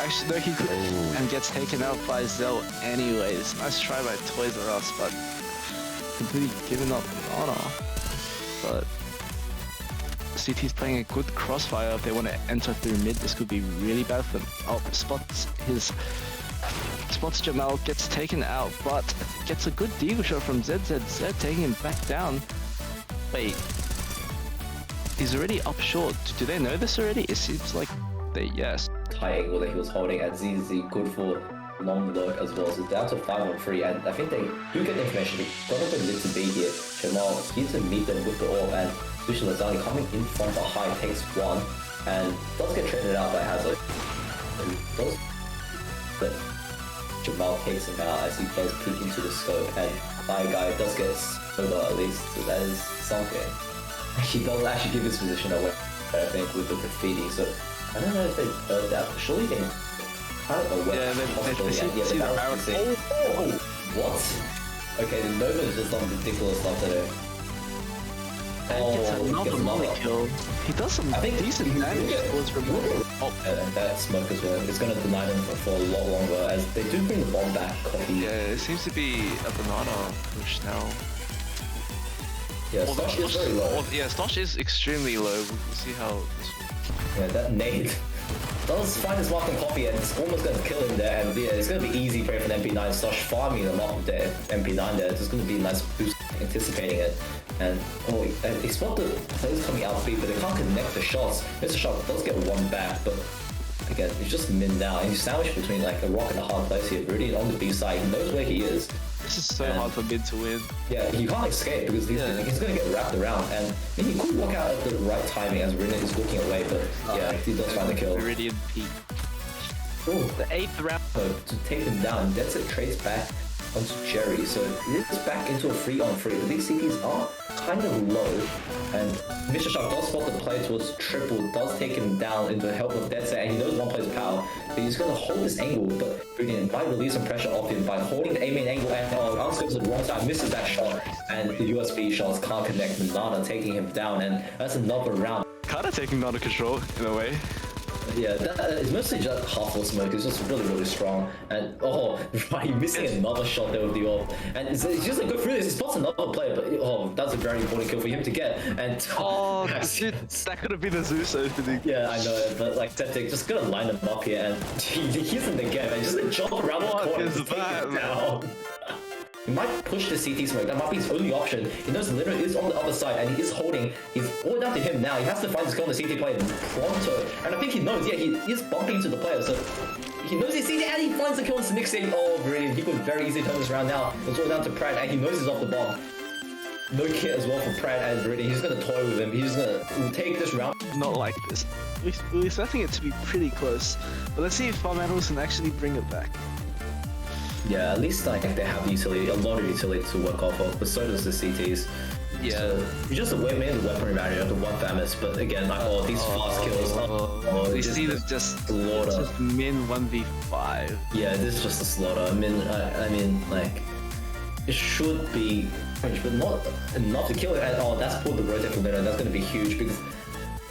Actually, no, he could, and gets taken out by Zell anyways. Nice try by Toys R Us, but completely given up on honor. But CT's playing a good crossfire. If they want to enter through mid, this could be really bad for them. Oh, spots Jamal, gets taken out, but gets a good deagle shot from ZZZ, taking him back down. Wait, he's already up short. Do they know this already? It seems like they, yes. Tight angle that he was holding, and ZZ good for long lurk as well. So down to 5-on-3, and I think they do get the information. They've got a bit lit to be here. Jamal here to meet them with the orb, and Sushi Lazani coming in from behind takes one, and does get traded out by Hazard. And does, but Jamal takes him out as he does peek into the scope, and my guy does get over at least, so that is something. He does actually give his position away, I think, with the graffiti, so I don't know if they heard that, but surely they kind of aware. Yeah, they see the barrel. Oh, what? Okay, the Nova is just some ridiculous stuff today. And gets another molly kill. He does some decent damage towards removal. Oh, and that smoke as well. It's going to deny them for a lot longer, as they do bring the bomb back. Coffee. Yeah, it seems to be a banana push now. Yeah, Stosh is very low. Yeah, Stosh is extremely low. We'll see how this will... Yeah, that nade does find his mark on Coffee, and it's almost going to kill him there. And yeah, it's going to be easy prey for the MP9. Stosh farming them off there. MP9 there. It's just going to be a nice boost, anticipating it. And they spot the players coming out speed, but they can't connect the shots. Mr. Shot does get one back, but again, he's just min now. And he's sandwiched between like a rock and a hard place here. Rudy on the B side, he knows where he is. This is so hard for mid to win. Yeah, you can't escape because he's going to get wrapped around, and he could walk out at the right timing as Rinnet is looking away, but yeah, he does find the kill. Meridian peak. Ooh. The 8th round. To take him down, that's it, trades back onto Jerry, so it is back into a 3-on-3, but these CPs are kind of low, and Mr. Shark does spot the play towards triple, does take him down into the help of Dead Set, and he knows one player's power, but he's going to hold this angle, but Brilliant might release some pressure off him by holding the A-main angle, and Anscopes at the wrong side, misses that shot, and the USB shots can't connect. Nana taking him down, and that's another round. Kinda taking out of control, in a way. Yeah, it's mostly just half full smoke. It's just really, really strong. And right, missing another shot there with the orb. And it's just like go through this. He spots another player, but that's a very important kill for him to get. And dude, that could have been a Zeus opening. Yeah, I know, but like Septic just gonna line them up here, and he's in the game, and just gonna jump around the corner and take him down. He might push the CT smoke. That might be his only option. He knows the Lino is on the other side, and he is holding. He's all down to him now. He has to find his kill on the CT player pronto. And I think he knows, yeah, he is bumping to the player, so he knows he's CT, and he finds the kill on Snick saying, oh, brilliant. He could very easily turn this around now. It's all down to Pratt, and he knows he's off the bomb. No kit as well for Pratt and Brilliant. He's gonna toy with him. He's gonna take this round. Not like this. We're expecting it to be pretty close, but let's see if Farm Animals can actually bring it back. Yeah, at least like they have utility, a lot of utility to work off of, but so does the CTs. Yeah. So, just mainly the weaponry barrier, the one famous, but again, like, these fast kills. We see this just slaughter. Just min 1v5. Yeah, this is just a slaughter. I mean, like, it should be French, but not enough to kill it. And that's pulled the rotate from there, and that's going to be huge because,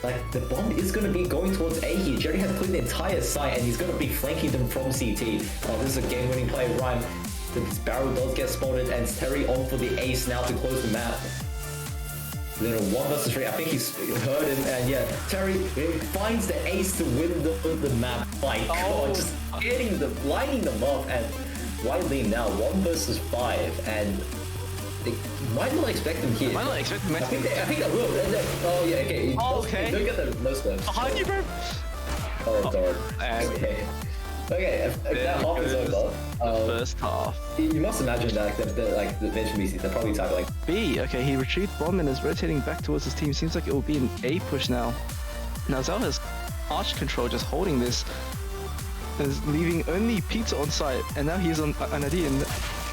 like, the bomb is going to be going towards A here. Jerry has cleared the entire site, and he's going to be flanking them from CT. This is a game-winning play, Rhyme. This barrel does get spotted, and Terry on for the ace now to close the map. Then 1 versus 3, I think he's heard him, and yeah, Terry finds the ace to win the map. My God, just lining them up, and Wiley now 1 versus 5, and they might not expect him here. Might not expect him. I think they will. Oh yeah, okay. Okay. Don't get the no steps. Behind you, bro. Oh god. And Okay. Okay, if that half is goes over, the first half. you must imagine that like the bench BC, they're probably type like B, okay, he retrieved bomb and is rotating back towards his team. Seems like it will be an A push now. Now Zhao has arch control, just holding this. Is leaving only Pizza on site, and now he's on Anadi and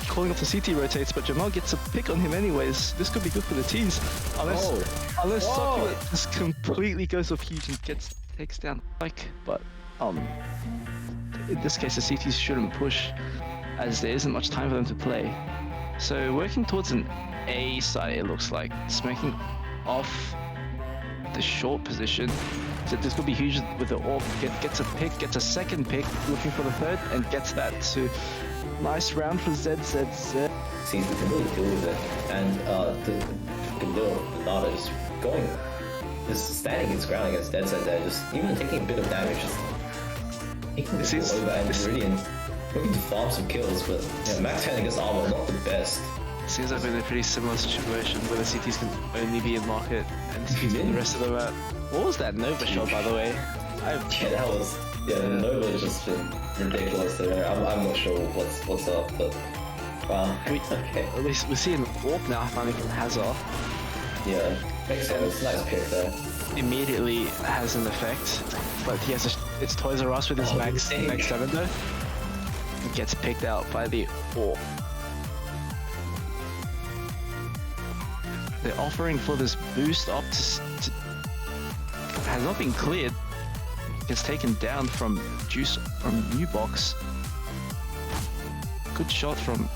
calling up the CT rotates, but Jamal gets a pick on him anyways. This could be good for the teams. Unless Succulent just completely goes off huge and takes down Mike, but in this case the CTs shouldn't push as there isn't much time for them to play. So working towards an A side, it looks like, smoking off the short position. So this could be huge with the AWP. Gets a pick, gets a second pick, looking for the third, and gets that too. Nice round for ZZZ. seems to really deal with it, and the little Nada is going, just standing his ground against Dead Set there, just even taking a bit of damage, just taking the ball over, and Meridian looking to farm some kills, but yeah, max hand against armor, not the best. Seems like we're in a pretty similar situation where the CTs can only be in market and the rest of the map. What was that Nova shot, by the way? Yeah, that was, Nova has just been ridiculous there. I'm not sure what's up, but wow. Okay. At least we're seeing AWP now finally from Hazard. Yeah, makes sense. Nice pick there. Immediately has an effect, but he has it's Toys R Us with his Max 7 though. He gets picked out by the AWP. They're offering for this boost up to has not been cleared. Gets taken down from Juice from New Box. Good shot from.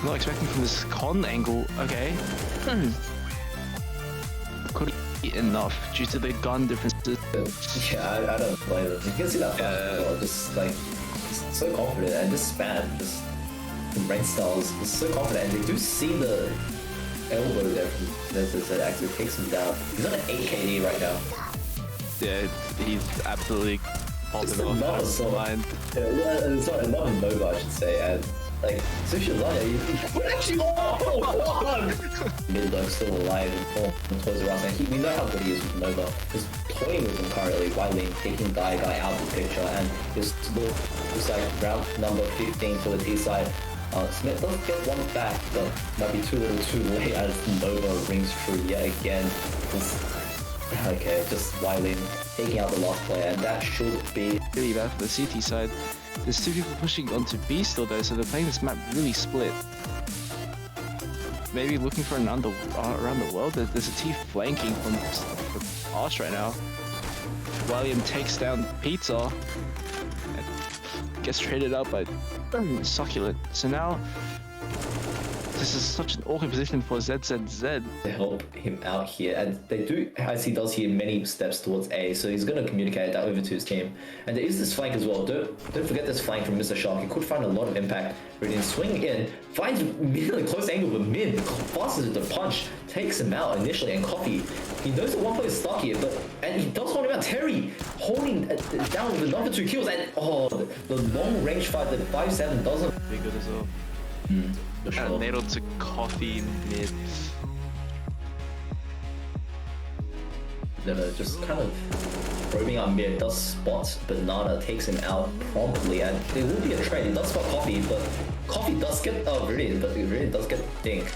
Not expecting from this con angle. Okay. Could be enough due to the gun differences. Yeah, I don't blame him. You can see that flash just like so confident, and this spam, just rain styles is so confident, and they do see the elbow there from that actually takes him down. He's on an 8 KD right now. Yeah, he's absolutely popping Another off the line. Sorry, another Nova, I should say, and like Sushi Lanya, actually, Midlock still alive and Toys R Us, and we know how good he is with Nova. He's toying with him currently, Wilding taking guy out of the picture, and this looks like round number 15 for the T side. Smith does get one back, but might be too little too late as Nova rings through yet again. Just Wilding taking out the last player, and that should be really bad for the CT side. There's two people pushing onto B still though, so they're playing this map really split. Maybe looking for an around the world. There's a T flanking from Arch right now. William takes down Pizza and gets traded out by Succulent. So now this is such an awkward position for ZZZ. To help him out here, and they do, as he does here, many steps towards A, so he's going to communicate that over to his team. And there is this flank as well. Don't forget this flank from Mr. Shark. He could find a lot of impact. Radiant swinging in, finds really close angle, but mid fastest the punch, takes him out initially, and Coffee, he knows that one player is stuck here, and he does hold him out. Terry holding down with another 2 kills, and the long range fight that 5-7 doesn't be good as well. Sure. And nailed to Coffee mid. Just kind of roaming out mid, does spot Banana, takes him out promptly, and it will be a trade. He does spot Coffee, but Coffee does get Viridian, but Viridian does get Dink.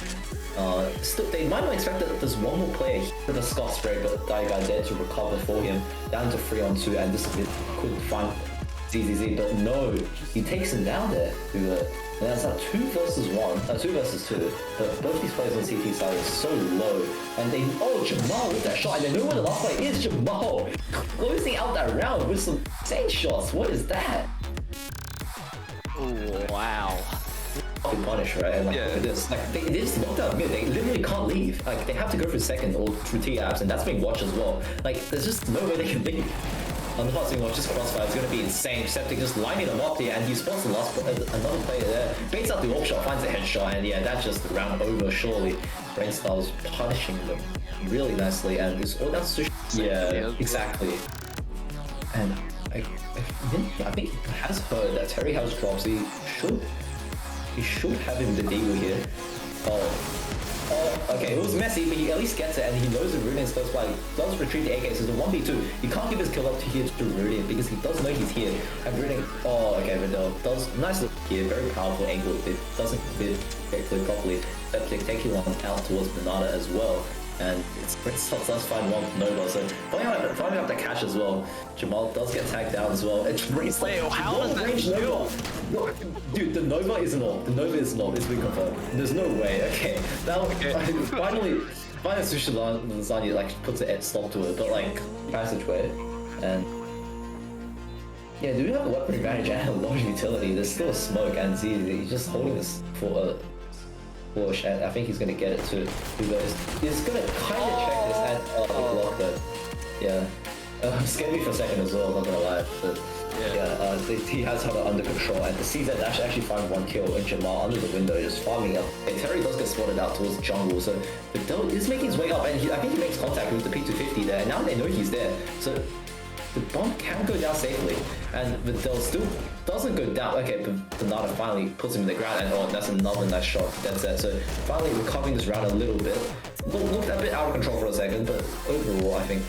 Still, they might not expect that there's one more player here with a Scott spray, but guy there to recover for him, down to 3-on-2, and this could find ZZZ, but no, he takes him down there. And that's not 2 versus 2, but both these players on CT side are so low, and they, Jamal with that shot, and they know where the last player is. Jamal closing out that round with some insane shots. What is that? Wow. Fucking punish, right? And they just locked out mid. They literally can't leave. Like, they have to go through second or through T-Apps, and that's being watched as well. Like, there's just no way they can leave. On the last thing, just Crossfire is going to be insane. Septic just lining them up there, and he spots the last another player there. Baits out the AWP shot, finds a headshot, and yeah, that's just the round over, surely. Brainstyle's punishing them really nicely, and it's all down to Sushi. Yeah, exactly. And I think he has heard that Terry has drops. He should have him the deal here. Oh, okay, it was messy, but he at least gets it, and he knows the Rudian's close by. He does retrieve the AK, so it's a 1v2. He can't give his kill up to here to Rudian, because he does know he's here. And Rudian, oh, okay, Vidal does, nice look here, very powerful angle. It doesn't get clear properly. Taking one out towards Banana as well. And it's does find one Nova, so finding out the catch as well. Jamal does get tagged down as well. It's race. Wait, how does that feel? No, dude, the Nova is an AWP. The Nova is an AWP. It's been confirmed. There's no way. Okay, now finally Sushi Lasagna like puts a stop to it, but like passageway, and yeah, do we have a weapon advantage and a large utility? There's still a smoke, and Z, he's just holding this for a push, and I think he's gonna get it too. He's gonna kind of check this and block that. Yeah, scared me for a second as well. Not gonna lie, but he has had it under control, and the CZ actually found one kill in Jamal under the window, just farming up. And Terry does get spotted out towards the jungle, so Vidal is making his way up, and I think he makes contact with the P250 there, and now they know he's there, so the bomb can go down safely, and Vidal still doesn't go down. Okay, but Donata finally puts him in the ground, and oh, that's another nice shot. That's it. So finally recovering this round a little bit. Looked a bit out of control for a second, but overall I think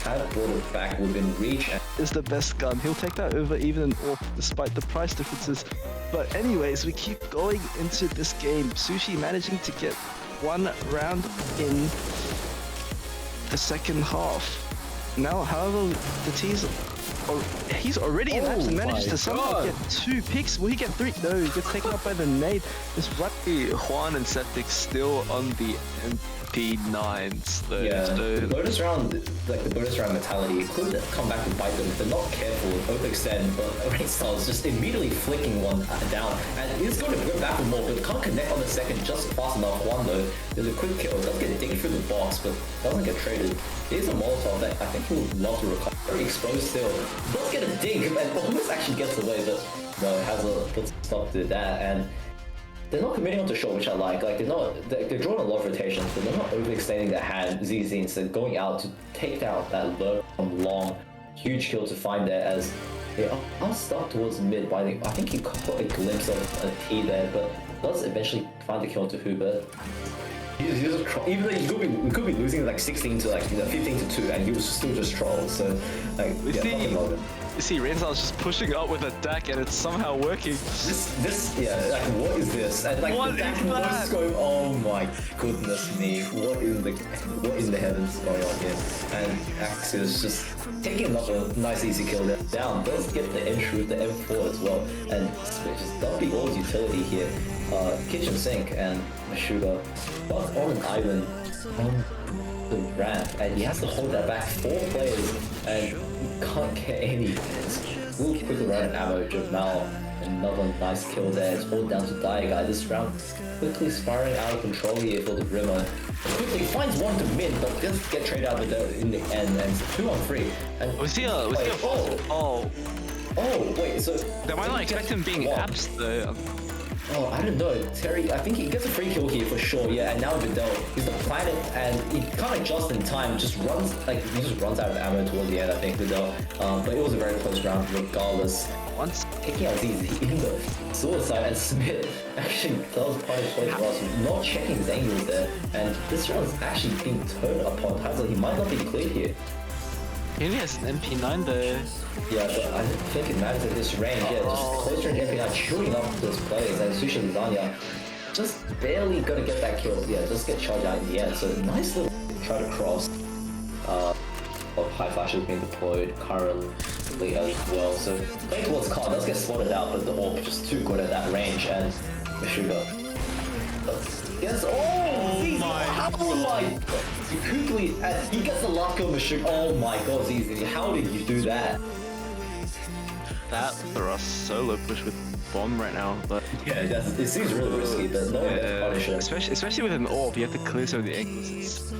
had brought it back within reach. Is the best gun. He'll take that over even an AWP despite the price differences. But anyways, we keep going into this game. Sushi managing to get one round in the second half. Now, however, the T's he's already in and manages to somehow get 2 picks. Will he get 3? No, he gets taken up by the nade. This Juan and Septic still on the MP9s though. Yeah, so the bonus round, like the bonus round mentality, it could come back to bite them if they're not careful. Overextend, but Rainstar is just immediately flicking one down, and he's going to go back with more, but can't connect on the second just fast enough. One though, there's a quick kill, does get digged through the box, but doesn't get traded. Here's a Molotov that I think he would love to recover. Very exposed still. Does get a dig, and almost actually gets away, but no, has a puts a stop to that, and they're not committing onto short, which I like. Like they're drawing a lot of rotations, but they're not overextending their hand. ZZ instead going out to take out that low from long, huge kill to find there as they are stuck towards mid. By I think he caught a glimpse of a T there, but does eventually find the kill to Huber. Even though we could be losing like 16 to like 15 to 2, and he was still just trolled. So like You see, Rainstar's just pushing up with a deck, and it's somehow working. Like what is this? And like what the deck is that? was going, oh my goodness me, what in the heavens going on here? And Axios just taking another nice easy kill there. Down, does get the entry with the M4 as well, and just dumping all his utility here. Kitchen sink and Meshuga, but on an island on the ramp, and he has to hold that back 4 players, and he can't get any. We'll quickly run an ammo. Jamal, another nice kill there. It's all down to Dire Guy. This round quickly spiraling out of control here for the Rimmer. Quickly finds one to mid, but does get traded out in the end, and 2-on-3. And wait, so they might not expect him being abs though. Oh, I don't know. Terry, I think he gets a free kill here for sure, yeah, and now Vidal, he's the planet, and he kind of just in time, just runs out of ammo towards the end, I think, Vidal. But it was a very close round regardless. Once taking out ZZ in the suicide, and Smith actually does punish play for us, not checking his angles there, and this round's actually being turned upon Hazel. He might not be cleared here. He only has an MP9 though. Yeah, but I think it matters at this range. Yeah, just closer and MP9 chewing up those plays, and Sushi Lasagna just barely gonna get that kill. Yeah, just get charged out in the end. So nice little try to cross. Of high flashes being deployed currently as well. So playing towards Khan does get spotted out, but the AWP just too good at that range, and Meshuga. Yes, oh my! Quickly, and he gets the last kill of Meshuga. Oh my god, ZZ, how did you do that? That thrust solo push with bomb right now, but yeah, it seems really risky, but no one gets punish it. Especially with an AWP, you have to clear some of the angles.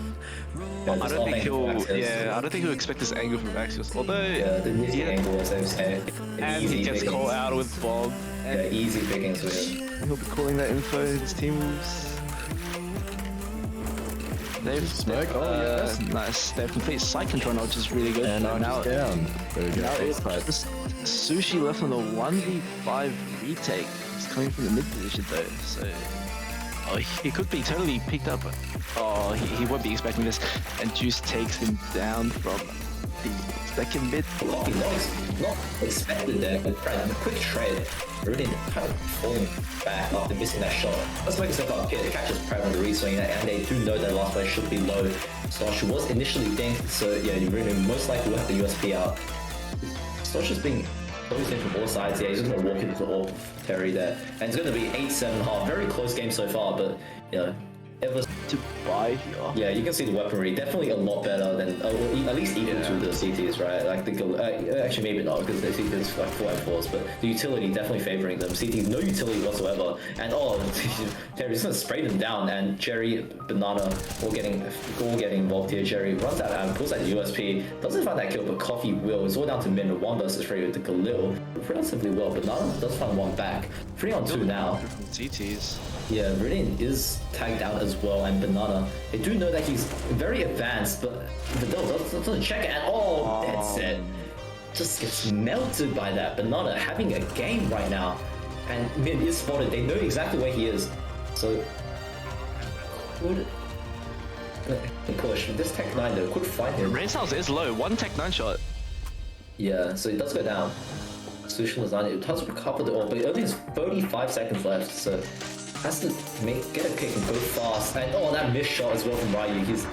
I don't think he'll expect this angle from Axios. Although the angle was okay. And he gets called out with bomb. Yeah, easy pickings with him. He'll be calling that info. His team moves. They've nice. They've completed side control now, which is really good. And now down. There we go. Now it's just Sushi left on the 1v5 retake. It's coming from the mid position though, so Oh, he could be totally picked up. Oh, he won't be expecting this. And Juice takes him down from the second mid. Coffee not expected there, but the quick trade, really kind of falling back after missing that shot. Let's make yourself up here. It catches Pratt on the reswing, and they do know that last play should be low. Sosh was initially dinked, so yeah, you really most likely will have the USP out. Sosh is being closed in from all sides. Yeah, he's just gonna walk into the AWP of Terry there, and it's gonna be 8-7 half. Very close game so far, but you know, ever To buy here. yeah, you can see the weaponry definitely a lot better than, at least equal to the CTs, right? Like the actually maybe not because the CTs like 4x4s, but the utility definitely favoring them. CTs no utility whatsoever, and Jerry just gonna spray them down, and Jerry, Banana all getting involved here. Jerry runs out and pulls out the USP, doesn't find that kill, but Coffee will. It's all down to Min 1 versus 3 with the Galil relatively well. Banana does find one back. 3-on-2 now. From CTs. Yeah, Ridin is tagged out as well, and Banana. They do know that he's very advanced, but Vidal doesn't check it at all. That's it. Just gets melted by that. Banana having a game right now, and Min is spotted. They know exactly where he is, so could push. This Tech 9 though could find him. Rain's house is low. One Tech 9 shot. Yeah, so it does go down. Solution lasagna. It does recover the orb, but it only has 35 seconds left, so has to get a kick and go fast. And that missed shot as well from Ryu. He's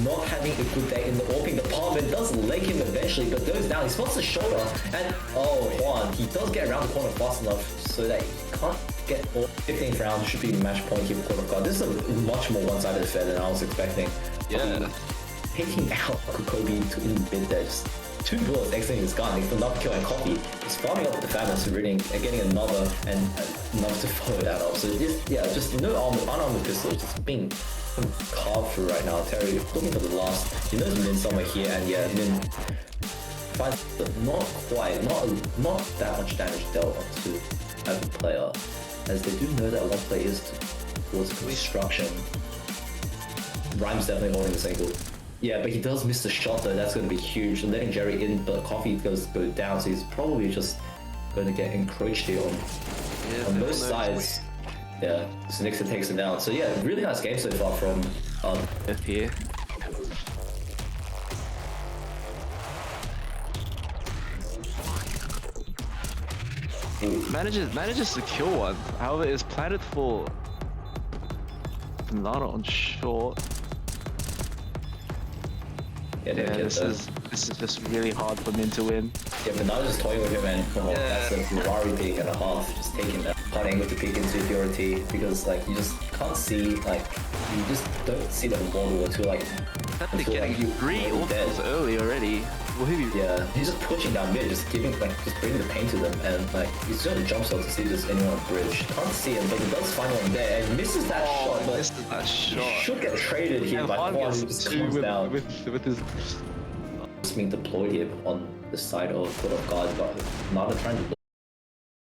not having a good day in the orping department. Does leg him eventually, but goes down. He spots the shoulder, and Juan, he does get around the corner fast enough so that he can't get all. 15th round should be match point here for Quarter. This is a much more one-sided affair than I was expecting. Yeah. Taking out Kobe in mid there, just 2 bullets exiting his gun for not killing Coffee. He's farming up with the Famous, reading and getting another and enough to follow that up. So just no unarmed pistol, just being carved through right now. Terry looking for the last. He knows Min somewhere here, and yeah, Min finds but not quite, not that much damage dealt onto a player, as they do know that one play is towards construction. Rhyme's definitely holding the single. Yeah, but he does miss the shot though. That's going to be huge. Letting Jerry in, but Coffee go down, so he's probably just going to get encroached here on both sides. Yeah, so Nixon takes him down. So yeah, really nice game so far from F here. Manages to kill one. However, it's planted for Banana on short. Yeah, this is just really hard for Min to win. Yeah, but now just toying with him, and that's a Ferrari pick and a half, just taking that putting with the pick insecurity, because like you just can't see, like you just don't see the model until like getting 3 ultimate early already. Yeah, he's just pushing down mid, just bringing the pain to them, and like he's doing a jump shot to see if there's anyone on bridge. Can't see him, but he does find one there and misses that shot. But misses that shot. He should get traded here by Juan, who just comes down. With his being deployed here on the side of Put of Guard, but Nada trying to